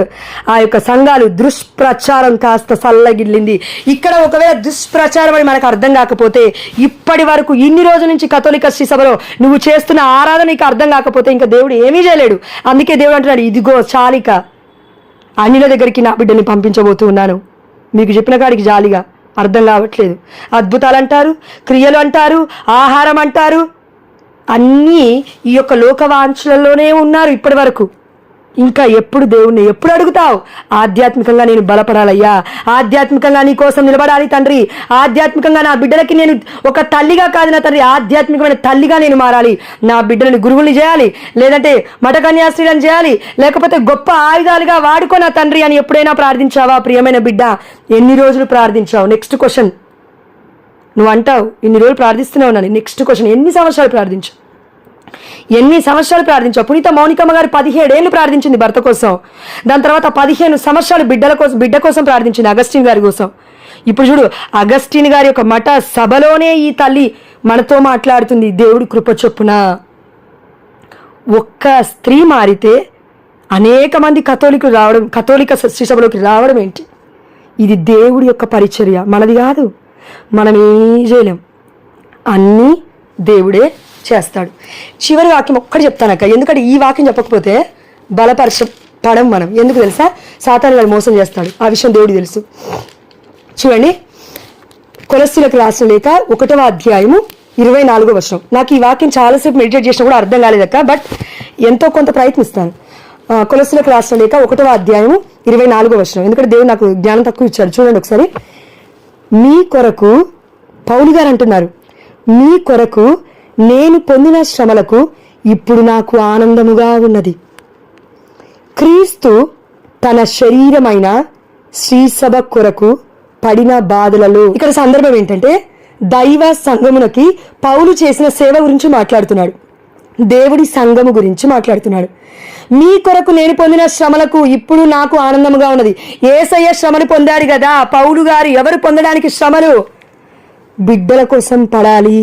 ఆ యొక్క సంఘాలు దుష్ప్రచారం కాస్త సల్లగిల్లింది. ఇక్కడ ఒకవేళ దుష్ప్రచారం అని మనకు అర్థం కాకపోతే, ఇప్పటి వరకు ఇన్ని రోజుల నుంచి కథోలిక శ్రీ సభలో నువ్వు చేస్తున్న ఆరాధన నీకు అర్థం కాకపోతే ఇంకా దేవుడు ఏమీ చేయలేడు. అందుకే దేవుడు అంటున్నాడు, ఇదిగో చాలిక అన్యుల దగ్గరికి నా బిడ్డని పంపించబోతూ ఉన్నాను. మీకు చెప్పిన కాడికి జాలిగా అర్థం కావట్లేదు. అద్భుతాలు అంటారు, క్రియలు అంటారు, ఆహారం అంటారు, అన్నీ ఈ యొక్క లోకవాంఛలలోనే ఉన్నారు ఇప్పటి వరకు. ఇంకా ఎప్పుడు దేవుణ్ణి ఎప్పుడు అడుగుతావు? ఆధ్యాత్మికంగా నేను బలపడాలయ్యా, ఆధ్యాత్మికంగా నీ కోసం నిలబడాలి తండ్రి, ఆధ్యాత్మికంగా నా బిడ్డలకి నేను ఒక తల్లిగా కాదు నా తండ్రి, ఆధ్యాత్మికమైన తల్లిగా నేను మారాలి, నా బిడ్డలని గురువుల్ని చేయాలి, లేదంటే మఠకన్యాశ్రీలను చేయాలి, లేకపోతే గొప్ప ఆయుధాలుగా వాడుకో నా తండ్రి అని ఎప్పుడైనా ప్రార్థించావా? ప్రియమైన బిడ్డ, ఎన్ని రోజులు ప్రార్థించావు? Next question. నువ్వు అంటావు ఇన్ని రోజులు ప్రార్థిస్తూనే ఉన్నాను. నెక్స్ట్ క్వశ్చన్, ఎన్ని సంవత్సరాలు ప్రార్థించావు? ఎన్ని సంవత్సరాలు ప్రార్థించావు? పునీత మౌనికమ్మ గారు 17 ఏళ్ళు ప్రార్థించింది భర్త కోసం. దాని తర్వాత 15 సంవత్సరాలు బిడ్డ కోసం ప్రార్థించింది, అగస్టిన్ గారి కోసం. ఇప్పుడు చూడు, అగస్టిన్ గారి యొక్క మఠ సభలోనే ఈ తల్లి మనతో మాట్లాడుతుంది దేవుడి కృప చొప్పున. ఒక్క స్త్రీ మారితే అనేక మంది కథోలికులు రావడం, కథోలిక శ్రీసభలోకి రావడం ఏంటి? ఇది దేవుడి యొక్క పరిచర్య, మనది కాదు. మనం ఏం చేయలేం, అన్నీ దేవుడే చేస్తాడు. చివరి వాక్యం ఒక్కటి చెప్తానక్క, ఎందుకంటే ఈ వాక్యం చెప్పకపోతే బలపరచపడం మనం. ఎందుకు తెలుసా? సాతాను గారు మోసం చేస్తాడు, ఆ విషయం దేవుడికి తెలుసు. చూడండి, కొలస్సీలకు రాసిన లేఖ 1వ అధ్యాయము 24వ వచనం. నాకు ఈ వాక్యం చాలాసేపు మెడిటేట్ చేసినా కూడా అర్థం కాలేదక్క, బట్ ఎంతో కొంత ప్రయత్నిస్తాను. కొలస్సీలకు రాసిన లేఖ 1వ అధ్యాయము 24వ వచనం. ఎందుకంటే దేవుడు నాకు జ్ఞానం తక్కువ ఇచ్చాడు. చూడండి ఒకసారి. మీ కొరకు, పౌలు గారు అంటున్నారు, మీ కొరకు నేను పొందిన శ్రమలకు ఇప్పుడు నాకు ఆనందముగా ఉన్నది. క్రీస్తు తన శరీరమైన శ్రీసభ కొరకు పడిన బాధలలో, ఇక్కడ సందర్భం ఏంటంటే దైవ సంఘమునకి పౌలు చేసిన సేవ గురించి మాట్లాడుతున్నాడు, దేవుడి సంఘము గురించి మాట్లాడుతున్నాడు. మీ కొరకు నేను పొందిన శ్రమలకు ఇప్పుడు నాకు ఆనందముగా ఉన్నది. యేసయ్య శ్రమను పొందాడు కదా, పౌలు గారు ఎవరు పొందడానికి శ్రమలు? బిడ్డల కోసం పడాలి,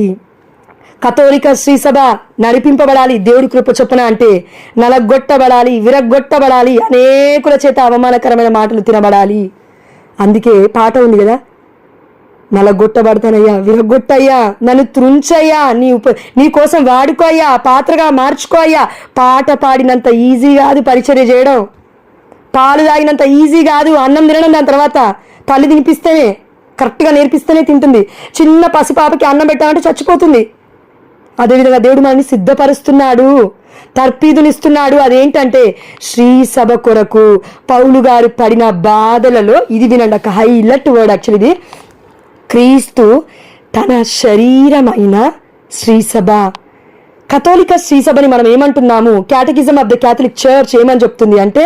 కథోలిక శ్రీసభ నడిపింపబడాలి దేవుడి కృప చొప్పున, అంటే నలగొట్టబడాలి, విరగొట్టబడాలి, అనేకుల చేత అవమానకరమైన మాటలు తినబడాలి. అందుకే పాట ఉంది కదా, నలగొట్టబడతానయ్యా, విరగొట్టయ్యా, నన్ను త్రుంచయ్యా, నీ కోసం వాడుకో అయ్యా, పాత్రగా మార్చుకో అయ్యా. పాట పాడినంత ఈజీ కాదు పరిచర్య చేయడం, పాలు తాగినంత ఈజీ కాదు అన్నం తినడం. దాని తర్వాత తల్లి తినిపిస్తేనే, కరెక్ట్గా నేర్పిస్తేనే తింటుంది. చిన్న పసిపాపకి అన్నం పెట్టాలంటే చచ్చిపోతుంది. అదేవిధంగా దేవుడు మనల్ని సిద్ధపరుస్తున్నాడు, తర్పీదునిస్తున్నాడు. అదేంటంటే శ్రీసభ కొరకు పౌలు గారు పడిన బాధలలో, ఇది వినండి ఒక హైలైట్ వర్డ్ యాక్చువల్లీ ఇది, క్రీస్తు తన శరీరమైన శ్రీసభ. కథోలిక శ్రీసభని మనం ఏమంటున్నాము? Catechism of the Catholic church ఏమని చెప్తుంది అంటే,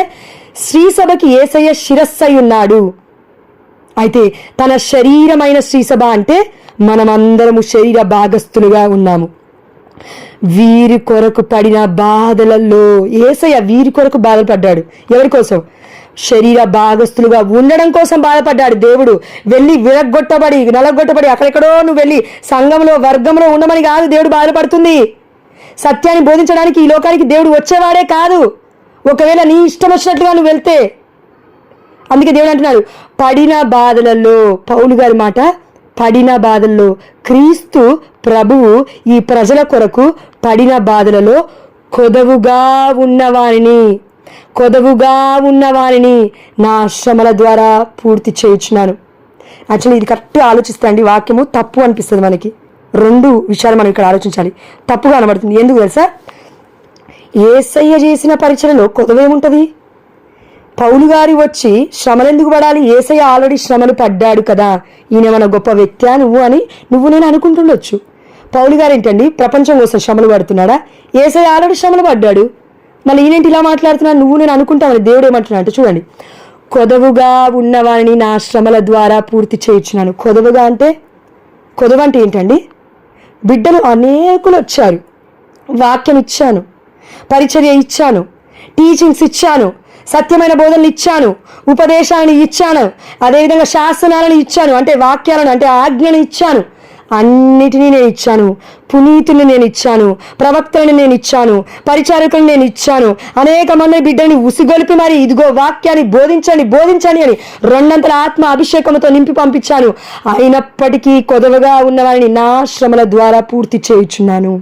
శ్రీసభకి యేసయ్య శిరస్సై ఉన్నాడు. అయితే తన శరీరమైన శ్రీసభ అంటే మనమందరము శరీర భాగస్థులుగా ఉన్నాము. వీరి కొరకు పడిన బాధలలో యేసయ్య వీరి కొరకు బాధపడ్డాడు. ఎవరి కోసం? శరీర భాగస్తులుగా ఉండడం కోసం బాధపడ్డాడు. దేవుడు వెళ్ళి విరగొట్టబడి నలగొట్టబడి అక్కడెక్కడో నువ్వు వెళ్ళి సంఘంలో వర్గంలో ఉండమని కాదు దేవుడు బాధపడుతుంది. సత్యాన్ని బోధించడానికి ఈ లోకానికి దేవుడు వచ్చేవాడే కాదు. ఒకవేళ నీ ఇష్టం వచ్చినట్టుగా నువ్వు వెళ్తే, అందుకే దేవుడు అంటున్నాడు పడిన బాధలలో, పౌలు గారి మాట, పడిన బాధల్లో క్రీస్తు ప్రభువు ఈ ప్రజల కొరకు పడిన బాధలలో కొదవుగా ఉన్నవారిని నా శ్రమల ద్వారా పూర్తి చేయించున్నాను. యాక్చువల్లీ ఇది కరెక్ట్గా ఆలోచిస్తే అండి వాక్యము తప్పు అనిపిస్తుంది మనకి. 2 విషయాలు మనం ఇక్కడ ఆలోచించాలి. తప్పుగా కనబడుతుంది. ఎందుకు తెలుసా? యేసయ్య చేసిన పరిచయలో కొదవేముంటుంది? పౌలు గారి వచ్చి శ్రమలు ఎందుకు పడాలి? యేసయ్య ఆల్రెడీ శ్రమలు పడ్డాడు కదా, ఈయన మన గొప్ప వ్యక్తి నువ్వు నేను అనుకుంటుండొచ్చు. పౌలు గారు ఏంటండి ప్రపంచం కోసం శ్రమలు పడుతున్నాడా? యేసయ్య ఆల్రెడీ శ్రమలు పడ్డాడు, మళ్ళీ ఈయనేంటి ఇలా మాట్లాడుతున్నాడు నువ్వు నేను అనుకుంటామని. దేవుడు ఏమంటున్నా అంటే చూడండి, కొదవుగా ఉన్నవారిని నా శ్రమల ద్వారా పూర్తి చేయించున్నాను. కొదవ అంటే ఏంటండి? బిడ్డలు అనేకులు వచ్చారు, వాక్యం ఇచ్చాను, పరిచర్య ఇచ్చాను, టీచింగ్స్ ఇచ్చాను, సత్యమైన బోధనలు ఇచ్చాను, ఉపదేశాలను ఇచ్చాను, అదేవిధంగా శాసనాలను ఇచ్చాను, అంటే వాక్యాలను అంటే ఆజ్ఞను ఇచ్చాను, అన్నిటినీ నేను ఇచ్చాను. పునీతుల్ని నేను ఇచ్చాను, ప్రవక్తలను నేను ఇచ్చాను, పరిచారకులను నేను ఇచ్చాను. అనేక మంది బిడ్డని ఉసిగొలిపి మరి ఇదిగో వాక్యాన్ని బోధించండి అని 2 ఆత్మ అభిషేకంతో నింపి పంపించాను. అయినప్పటికీ కొదవగా ఉన్నవారిని నా శ్రమల ద్వారా పూర్తి చేయుచున్నాను.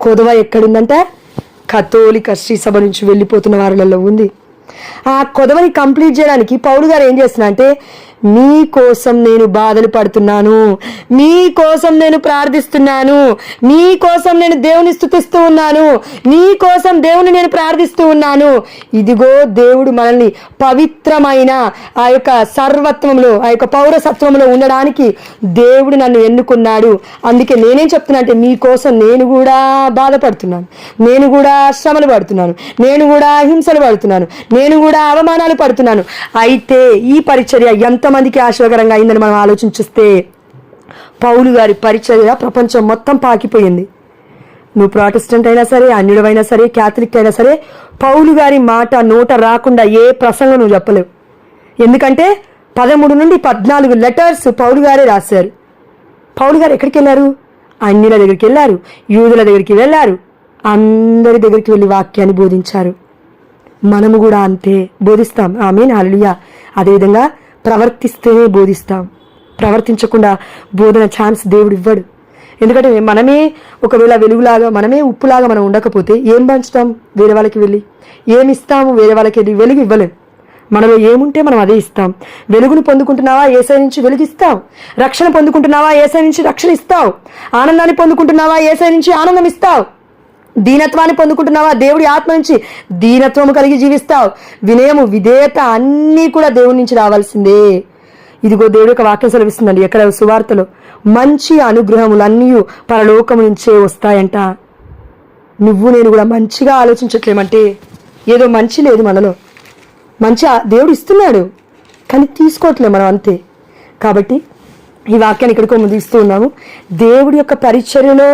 కొదవ ఎక్కడుందంటే కథోలిక శ్రీ సభ నుంచి వెళ్ళిపోతున్న వారిలో ఉంది. ఆ కొదవని కంప్లీట్ చేయడానికి పౌలు గారు ఏం చేస్తున్నా అంటే, మీ కోసం నేను బాధలు పడుతున్నాను, మీ కోసం నేను ప్రార్థిస్తున్నాను, మీ కోసం నేను దేవుని స్తుతిస్తూ ఉన్నాను, మీ కోసం దేవుని నేను ప్రార్థిస్తూ ఉన్నాను. ఇదిగో దేవుడు మనల్ని పవిత్రమైన ఆ యొక్క సర్వత్వంలో, ఆ యొక్క పౌరసత్వంలో ఉండడానికి దేవుడు నన్ను ఎన్నుకున్నాడు. అందుకే నేనేం చెప్తున్నా అంటే, మీ కోసం నేను కూడా బాధపడుతున్నాను, నేను కూడా శ్రమలు పడుతున్నాను, నేను కూడా హింసలు పడుతున్నాను, నేను కూడా అవమానాలు పడుతున్నాను. అయితే ఈ పరిచర్య ఎంతమందికి ఆశీర్వకరంగా అయిందని మనం ఆలోచించిస్తే, పౌలు గారి పరిచర్య ప్రపంచం మొత్తం పాకిపోయింది. నువ్వు ప్రాటెస్టెంట్ అయినా సరే, అన్యుడవైనా సరే, క్యాథలిక్ అయినా సరే, పౌలు గారి మాట నోట రాకుండా ఏ ప్రసంగం నువ్వు చెప్పలేవు. ఎందుకంటే 13 నుండి 14 లెటర్స్ పౌలు గారే రాశారు. పౌలు గారు ఎక్కడికి వెళ్ళారు? అన్యుల దగ్గరికి వెళ్ళారు, యూదుల దగ్గరికి వెళ్ళారు, అందరి దగ్గరికి వెళ్ళి వాక్యాన్ని బోధించారు. మనము కూడా అంతే బోధిస్తాం. ఆమేన్, హల్లెలూయా. అదేవిధంగా ప్రవర్తిస్తేనే బోధిస్తాం, ప్రవర్తించకుండా బోధన ఛాన్స్ దేవుడు ఇవ్వడు. ఎందుకంటే మనమే ఒకవేళ వెలుగులాగా, మనమే ఉప్పులాగా మనం ఉండకపోతే ఏం పంచుతాం వేరే వాళ్ళకి వెళ్ళి? ఏమి ఇస్తాము వేరే వాళ్ళకి వెళ్ళి? వెలుగు ఇవ్వలేం. మనలో ఏముంటే మనం అదే ఇస్తాం. వెలుగును పొందుకుంటున్నావా? యేసయ్య నుంచి వెలుగు ఇస్తావు. రక్షణ పొందుకుంటున్నావా? యేసయ్య నుంచి రక్షణ ఇస్తావు. ఆనందాన్ని పొందుకుంటున్నావా? యేసయ్య నుంచి ఆనందం ఇస్తావు. దీనత్వాన్ని పొందుకుంటున్నావా? దేవుడి ఆత్మ నుంచి దీనత్వము కలిగి జీవిస్తావు. వినయము, విధేయత అన్నీ కూడా దేవుడి నుంచి రావాల్సిందే. ఇదిగో దేవుడి యొక్క వాక్యం సెలవిస్తుందండి ఎక్కడ? సువార్తలో, మంచి అనుగ్రహములన్నీ పరలోకము నుంచే వస్తాయంట. నువ్వు నేను కూడా మంచిగా ఆలోచించట్లేమంటే ఏదో మంచి లేదు మనలో. మంచి దేవుడు ఇస్తున్నాడు కానీ తీసుకోవట్లే మనం, అంతే. కాబట్టి ఈ వాక్యాన్ని ఇక్కడికో ముగిస్తూ ఉన్నాము. దేవుడి యొక్క పరిచర్యలో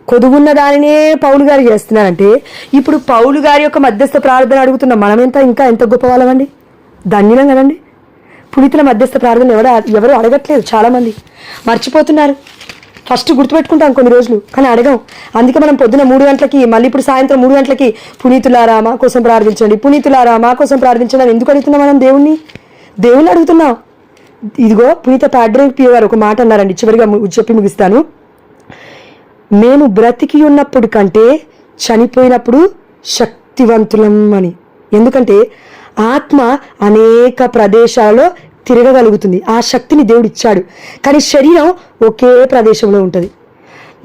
కొదువున్న దానినే పౌలు గారు చేస్తున్నారంటే, ఇప్పుడు పౌలు గారి యొక్క మధ్యస్థ ప్రార్థన అడుగుతున్న మనమెంత ఇంకా ఎంత గొప్ప వాళ్ళమండి, ధన్యులం కదండి. పునీతుల మధ్యస్థ ప్రార్థన ఎవరు అడగట్లేదు, చాలామంది మర్చిపోతున్నారు. ఫస్ట్ గుర్తుపెట్టుకుంటాం కొన్ని రోజులు, కానీ అడగం. అందుకే మనం పొద్దున 3 గంటలకి, మళ్ళీ ఇప్పుడు సాయంత్రం 3 గంటలకి పునీతులారా మా కోసం ప్రార్థించండి, పునీతులారా మా కోసం ప్రార్థించండి అని ఎందుకు అడుగుతున్నాం? మనం దేవుణ్ణి అడుగుతున్నాం. ఇదిగో పునీత పాడ్రే పియో గారు ఒక మాట అన్నారండి, చివరిగా చెప్పి ముగిస్తాను. మేము బ్రతికి ఉన్నప్పుడు కంటే చనిపోయినప్పుడు శక్తివంతులం అని. ఎందుకంటే ఆత్మ అనేక ప్రదేశాలలో తిరగగలుగుతుంది, ఆ శక్తిని దేవుడు ఇచ్చాడు. కానీ శరీరం ఒకే ప్రదేశంలో ఉంటుంది.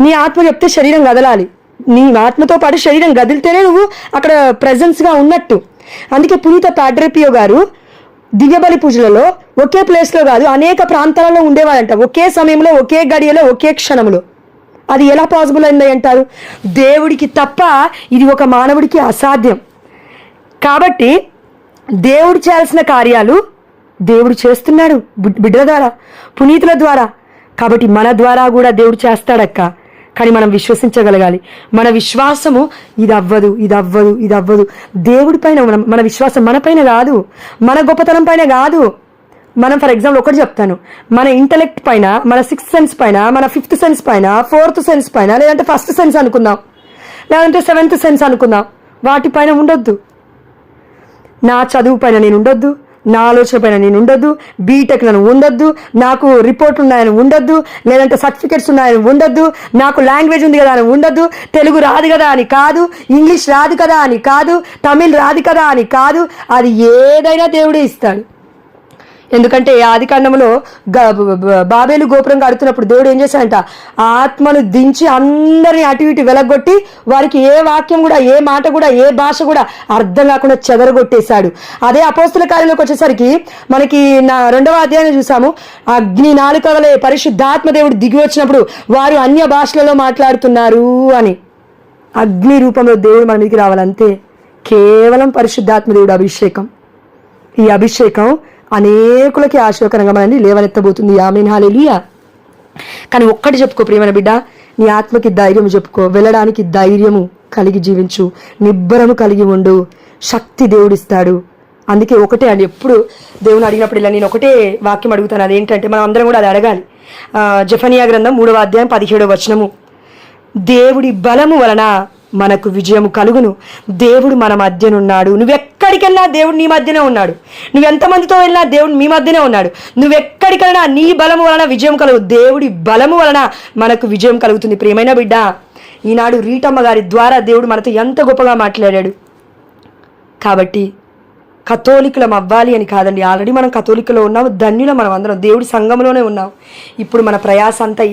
నీ ఆత్మ చెప్తే శరీరం కదలాలి, నీ ఆత్మతో పాటు శరీరం కదిలితేనే నువ్వు అక్కడ ప్రెజెన్స్గా ఉన్నట్టు. అందుకే పునీత పాడ్రే పియో గారు దివ్యబలి పూజలలో ఒకే ప్లేస్లో కాదు అనేక ప్రాంతాలలో ఉండేవాడంట, ఒకే సమయంలో, ఒకే గడియలో, ఒకే క్షణంలో. అది ఎలా పాసిబుల్ అయింది అంటారు? దేవుడికి తప్ప ఇది ఒక మానవుడికి అసాధ్యం. కాబట్టి దేవుడు చేయాల్సిన కార్యాలు దేవుడు చేస్తున్నాడు బిడ్డల ద్వారా, పునీతుల ద్వారా. కాబట్టి మన ద్వారా కూడా దేవుడు చేస్తాడక్క. కానీ మనం విశ్వసించగలగాలి. మన విశ్వాసము ఇది అవ్వదు, ఇది అవ్వదు, ఇది అవ్వదు. దేవుడి పైన మన విశ్వాసం మన పైన కాదు, మన గొప్పతనం పైన కాదు. మనం ఫర్ ఎగ్జాంపుల్ ఒకటి చెప్తాను, మన ఇంటలెక్ట్ పైన, మన 6th సెన్స్ పైన, మన 5th సెన్స్ పైన, 4th సెన్స్ పైన, లేదంటే 1st సెన్స్ అనుకుందాం, లేదంటే 7th సెన్స్ అనుకుందాం, వాటిపైన ఉండొద్దు. నా చదువు పైన నేను ఉండొద్దు, నా ఆలోచన పైన నేను ఉండొద్దు, బీటెక్ నన్ను ఉండొద్దు, నాకు రిపోర్ట్లు ఉన్నాయని ఉండొద్దు, లేదంటే సర్టిఫికెట్స్ ఉన్నాయని ఉండొద్దు, నాకు లాంగ్వేజ్ ఉంది కదా అని ఉండొద్దు, తెలుగు రాదు కదా అని కాదు, ఇంగ్లీష్ రాదు కదా అని కాదు, తమిళ్ రాదు కదా అని కాదు. అది ఏదైనా దేవుడే ఇస్తాడు. ఎందుకంటే ఆదికాండంలో బాబేలు గోపురం కడుతున్నప్పుడు దేవుడు ఏం చేశాడంట, ఆత్మను దించి అందరినీ అటు ఇటు వెలగొట్టి వారికి ఏ వాక్యం కూడా, ఏ మాట కూడా, ఏ భాష కూడా అర్థం కాకుండా చెదరగొట్టేశాడు. అదే అపోస్తుల కార్యంలోకి వచ్చేసరికి మనకి 2వ అధ్యాయం చూసాము, అగ్ని నాలుక వలె పరిశుద్ధాత్మ దేవుడు దిగి వచ్చినప్పుడు వారు అన్య భాషలలో మాట్లాడుతున్నారు అని. అగ్ని రూపంలో దేవుడు మన మీదకి రావాలంతే, కేవలం పరిశుద్ధాత్మ దేవుడు అభిషేకం. ఈ అభిషేకం అనేకులకి ఆశీర్వకరంగా మనల్ని లేవనెత్తబోతుంది. ఆమేన్, హల్లెలూయా. కానీ ఒక్కటి చెప్పుకో ప్రియమైన బిడ్డ, నీ ఆత్మకి ధైర్యం చెప్పుకో, వెళ్ళడానికి ధైర్యము కలిగి జీవించు, నిబ్బరము కలిగి ఉండు, శక్తి దేవుడిస్తాడు. అందుకే ఒకటే అండి, ఎప్పుడు దేవుని అడిగినప్పుడు ఇలా నేను ఒకటే వాక్యం అడుగుతాను, అదేంటంటే మనం అందరం కూడా అది అడగాలి. జెఫనియా గ్రంథం 3వ అధ్యాయం 17వ వచనము, దేవుడి బలము వలన మనకు విజయము కలుగును, దేవుడు మన మధ్యనున్నాడు. నువ్వెక్కడికెళ్ళినా దేవుడు నీ మధ్యనే ఉన్నాడు, నువ్వెంతమందితో వెళ్ళినా దేవుడు మీ మధ్యనే ఉన్నాడు. నువ్వెక్కడికెళ్ళినా నీ బలము వలన విజయం కలుగు, దేవుడి బలము వలన మనకు విజయం కలుగుతుంది. ప్రియమైన బిడ్డ, ఈనాడు రీటమ్మ గారి ద్వారా దేవుడు మనతో ఎంత గొప్పగా మాట్లాడాడు. కాబట్టి కథోలికులం అవ్వాలి అని కాదండి, ఆల్రెడీ మనం కథోలికలో ఉన్నాం, ధన్యులం మనం అందరం, దేవుడి సంఘంలోనే ఉన్నాం. ఇప్పుడు మన ప్రయాస అంతా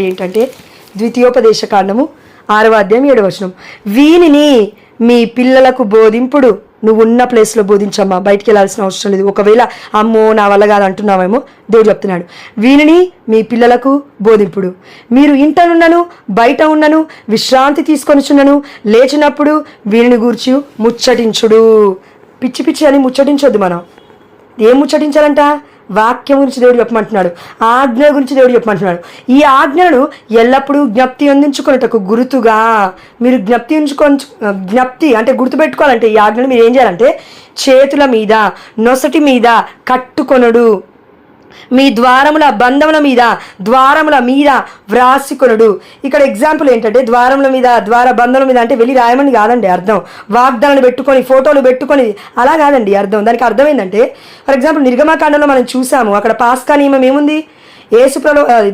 ఏంటంటే ద్వితీయోపదేశ కాండము 6వ అధ్యాయం 7వ వచనం, వీనిని మీ పిల్లలకు బోధింపుడు. నువ్వు ఉన్న ప్లేస్లో బోధించమ్మా, బయటికి వెళ్ళాల్సిన అవసరం లేదు. ఒకవేళ అమ్మో నా వల్ల కాదు అంటున్నావేమో, దేవుడు చెప్తున్నాడు, వీనిని మీ పిల్లలకు బోధింపుడు. మీరు ఇంట ఉన్నను బయట ఉన్నను విశ్రాంతి తీసుకొనిచున్నను లేచినప్పుడు వీనిని గూర్చి ముచ్చటించుడు. పిచ్చి పిచ్చి అని ముచ్చటించొద్దు. మనం ఏం ముచ్చటించాలంట? వాక్యం గురించి దేవుడు చెప్పమంటున్నాడు, ఆజ్ఞ గురించి దేవుడు చెప్పమంటున్నాడు. ఈ ఆజ్ఞలను ఎల్లప్పుడూ జ్ఞప్తి అందించుకున్నటకు గుర్తుగా మీరు జ్ఞప్తి అంటే గుర్తుపెట్టుకోవాలంటే ఈ ఆజ్ఞను మీరు ఏం చేయాలంటే చేతుల మీద, నొసటి మీద కట్టుకొనుడు, మీ ద్వారముల మీద వ్రాసికొనుడు. ఇక్కడ ఎగ్జాంపుల్ ఏంటంటే ద్వార బంధముల మీద అంటే వెళ్ళి రాయమని కాదండి అర్థం, వాగ్దానాలు పెట్టుకొని ఫోటోలు పెట్టుకొని అలా కాదండి అర్థం. దానికి అర్థం ఏంటంటే ఫర్ ఎగ్జాంపుల్ నిర్గమకాండంలో మనం చూసాము, అక్కడ పాస్కా నియమం ఏముంది,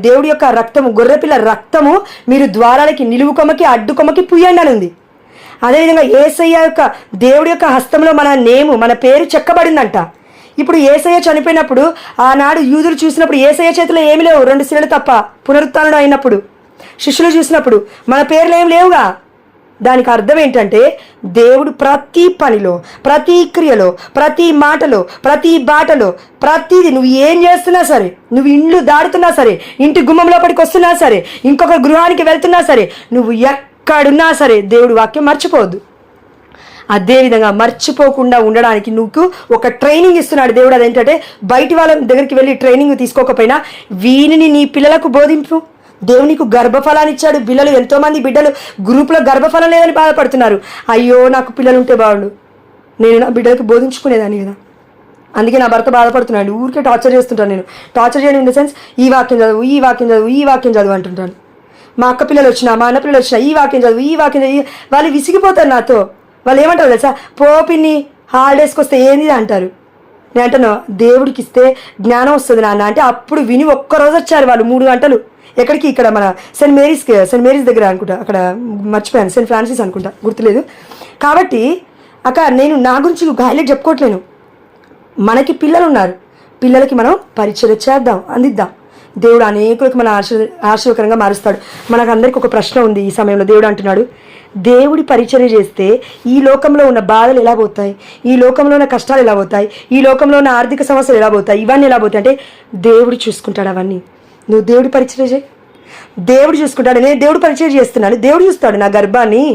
దేవుడి యొక్క రక్తము, గొర్రెపిల్ల రక్తము మీరు ద్వారాలకి, నిలువు కొమ్మకి, అడ్డు కొమ్మకి పుయ్యండి అని ఉంది. అదేవిధంగా యేసయ్య యొక్క దేవుడి యొక్క హస్తంలో మన పేరు చెక్కబడిందంట. ఇప్పుడు యేసయ్య చనిపోయినప్పుడు ఆనాడు యూదులు చూసినప్పుడు యేసయ్య చేతిలో ఏమి లేవు, 2 శిలలు తప్ప. పునరుత్థానం అయినప్పుడు శిష్యులు చూసినప్పుడు మన పేర్లు ఏమి లేవుగా. దానికి అర్థం ఏంటంటే దేవుడు ప్రతి పనిలో, ప్రతి క్రియలో, ప్రతి మాటలో, ప్రతి బాటలో, ప్రతిది నువ్వు ఏం చేస్తున్నా సరే, నువ్వు ఇండ్లు దాడుతున్నా సరే, ఇంటి గుమ్మం లోపలికి వస్తున్నా సరే, ఇంకొక గృహానికి వెళ్తున్నా సరే, నువ్వు ఎక్కడున్నా సరే దేవుడు వాక్యం మర్చిపోవద్దు. అదేవిధంగా మర్చిపోకుండా ఉండడానికి నువ్వు ఒక ట్రైనింగ్ ఇస్తున్నాడు దేవుడు. అదేంటంటే బయటి వాళ్ళ దగ్గరికి వెళ్ళి ట్రైనింగ్ తీసుకోకపోయినా వీనిని నీ పిల్లలకు బోధింపు. దేవుడు నీకు గర్భఫలాన్ని ఇచ్చాడు. ఎంతోమంది బిడ్డలు గ్రూప్లో గర్భఫలం లేదని బాధపడుతున్నారు. అయ్యో నాకు పిల్లలు ఉంటే బాగుండు, నేను నా బిడ్డలకు బోధించుకునేదాన్ని కదా, అందుకే నా భర్త బాధపడుతున్నాడు, ఊరికే టార్చర్ చేస్తుంటాను. నేను టార్చర్ చేయడం ఇన్ ద సెన్స్ ఈ వాక్యం చదువు అంటుంటాను. మా అక్క పిల్లలు వచ్చినా, మా అన్న పిల్లలు వచ్చినా ఈ వాక్యం చదువు వాళ్ళు విసిగిపోతారు నాతో. వాళ్ళు ఏమంటారు తెలుసా, పోపిన్ని హాలిడేస్కి వస్తే ఏంది అంటారు. నేను అంటాను, దేవుడికి ఇస్తే జ్ఞానం వస్తుంది నాన్న అంటే అప్పుడు విని ఒక్కరోజు వచ్చారు వాళ్ళు 3 గంటలు. ఎక్కడికి? ఇక్కడ మన సెయింట్ మేరీస్ దగ్గర అనుకుంటా, అక్కడ మర్చిపోయాను, సెయింట్ ఫ్రాన్సిస్ అనుకుంటా, గుర్తులేదు. కాబట్టి నేను నా గురించి హైలైట్ చెప్పుకోవట్లేను. మనకి పిల్లలు ఉన్నారు, పిల్లలకి మనం పరిచయం చేద్దాం, అందిద్దాం. దేవుడు అనేకులకు మన ఆశీర్వకరంగా మారుస్తాడు. మనకు అందరికీ ఒక ప్రశ్న ఉంది ఈ సమయంలో. దేవుడు అంటున్నాడు, దేవుడి పరిచర్య చేస్తే ఈ లోకంలో ఉన్న బాధలు ఎలా పోతాయి, ఈ లోకంలో ఉన్న కష్టాలు ఎలా పోతాయి, ఈ లోకంలో ఉన్న ఆర్థిక సమస్యలు ఎలా పోతాయి, ఇవన్నీ ఎలా పోతాయి అంటే దేవుడు చూసుకుంటాడు అవన్నీ. నువ్వు దేవుడి పరిచర్య చేయి, దేవుడు చూసుకుంటాడు. నేను దేవుడు పరిచర్య చేస్తున్నాను, దేవుడు చూస్తాడు నా గర్భాన్ని.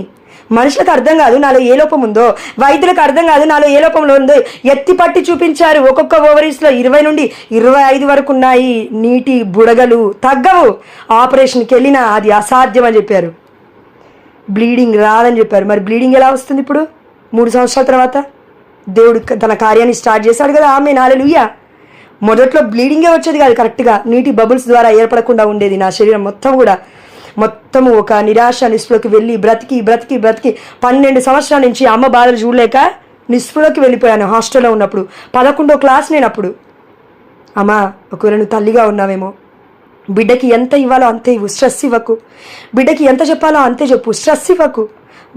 మనుషులకు అర్థం కాదు నాలో ఏ లోపం ఉందో, వైద్యులకు అర్థం కాదు నాలో ఏ లోపంలో ఉందో. ఎత్తి పట్టి చూపించారు. ఒక్కొక్క ఓవరీస్లో 20 నుండి 25 వరకు ఉన్నాయి నీటి బుడగలు, తగ్గవు. ఆపరేషన్కి వెళ్ళినా అది అసాధ్యం అని చెప్పారు. బ్లీడింగ్ రాదని చెప్పారు. మరి బ్లీడింగ్ ఎలా వస్తుంది ఇప్పుడు 3 సంవత్సరాల తర్వాత? దేవుడు తన కార్యాన్ని స్టార్ట్ చేశాడు కదా. ఆమె హల్లెలూయా. మొదట్లో బ్లీడింగే వచ్చేది కాదు, కరెక్ట్గా నీటి బబుల్స్ ద్వారా ఏర్పడకుండా ఉండేది. నా శరీరం మొత్తం కూడా మొత్తము ఒక నిరాశ నిస్పృహకి వెళ్ళి బ్రతికి 12 సంవత్సరాల నుంచి అమ్మ బాధలు చూడలేక నిస్పృహకి వెళ్ళిపోయాను. హాస్టల్లో ఉన్నప్పుడు 11వ క్లాస్ నేను అప్పుడు. అమ్మా, ఒకవేళ నువ్వు తల్లిగా ఉన్నావేమో, బిడ్డకి ఎంత ఇవ్వాలో అంతే ఇవ్వు, స్ట్రెస్ ఇవ్వకు. బిడ్డకి ఎంత చెప్పాలో అంతే చెప్పు, స్ట్రెస్ ఇవ్వకు,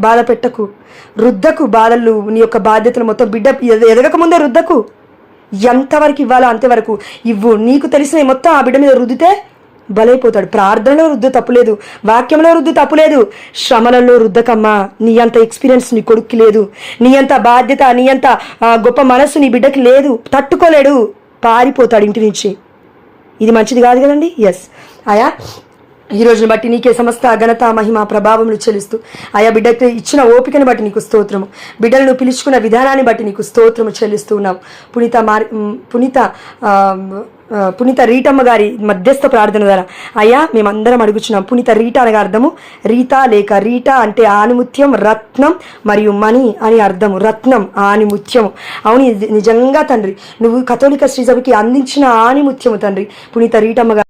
బాధ పెట్టకు, రుద్దకు. బాధలు నీ యొక్క బాధ్యతలు మొత్తం బిడ్డ ఎదగకముందే రుద్దకు. ఎంతవరకు ఇవ్వాలో అంతవరకు ఇవ్వు. నీకు తెలిసిన మొత్తం ఆ బిడ్డ మీద రుద్దితే బలైపోతాడు. ప్రార్థనలో రుద్దు తప్పులేదు, వాక్యంలో రుద్దు తప్పులేదు, శ్రమలలో రుద్దకమ్మా. నీ అంత ఎక్స్పీరియన్స్ నీ కొడుక్కి లేదు, నీ అంత బాధ్యత, నీ అంత గొప్ప మనస్సు నీ బిడ్డకి లేదు. తట్టుకోలేడు, పారిపోతాడు ఇంటి నుంచి. ఇది మంచిది కాదు కదండి. ఎస్ ఆయా, ఈ రోజుని బట్టి నీకే సమస్త ఘనత మహిమ ప్రభావములు చెల్లిస్తూ, ఆయా బిడ్డకి ఇచ్చిన ఓపికను బట్టి నీకు స్తోత్రము, బిడ్డలను పిలుచుకున్న విధానాన్ని బట్టి నీకు స్తోత్రము చెల్లిస్తూ ఉన్నావు. పునీత రీటమ్మ గారి మధ్యస్థ ప్రార్థన ద్వారా అయ్యా మేమందరం అడుగుచున్నాం. పునీత రీట అనగా అర్థము రీత లేక రీట అంటే ఆనిముత్యం, రత్నం మరియు మణి అని అర్థము. రత్నం, ఆనిముత్యము. అవును, నిజంగా తండ్రి నువ్వు కథోలిక శ్రీసభకి అందించిన ఆనిముత్యము తండ్రి పునీత రీటమ్మ గారు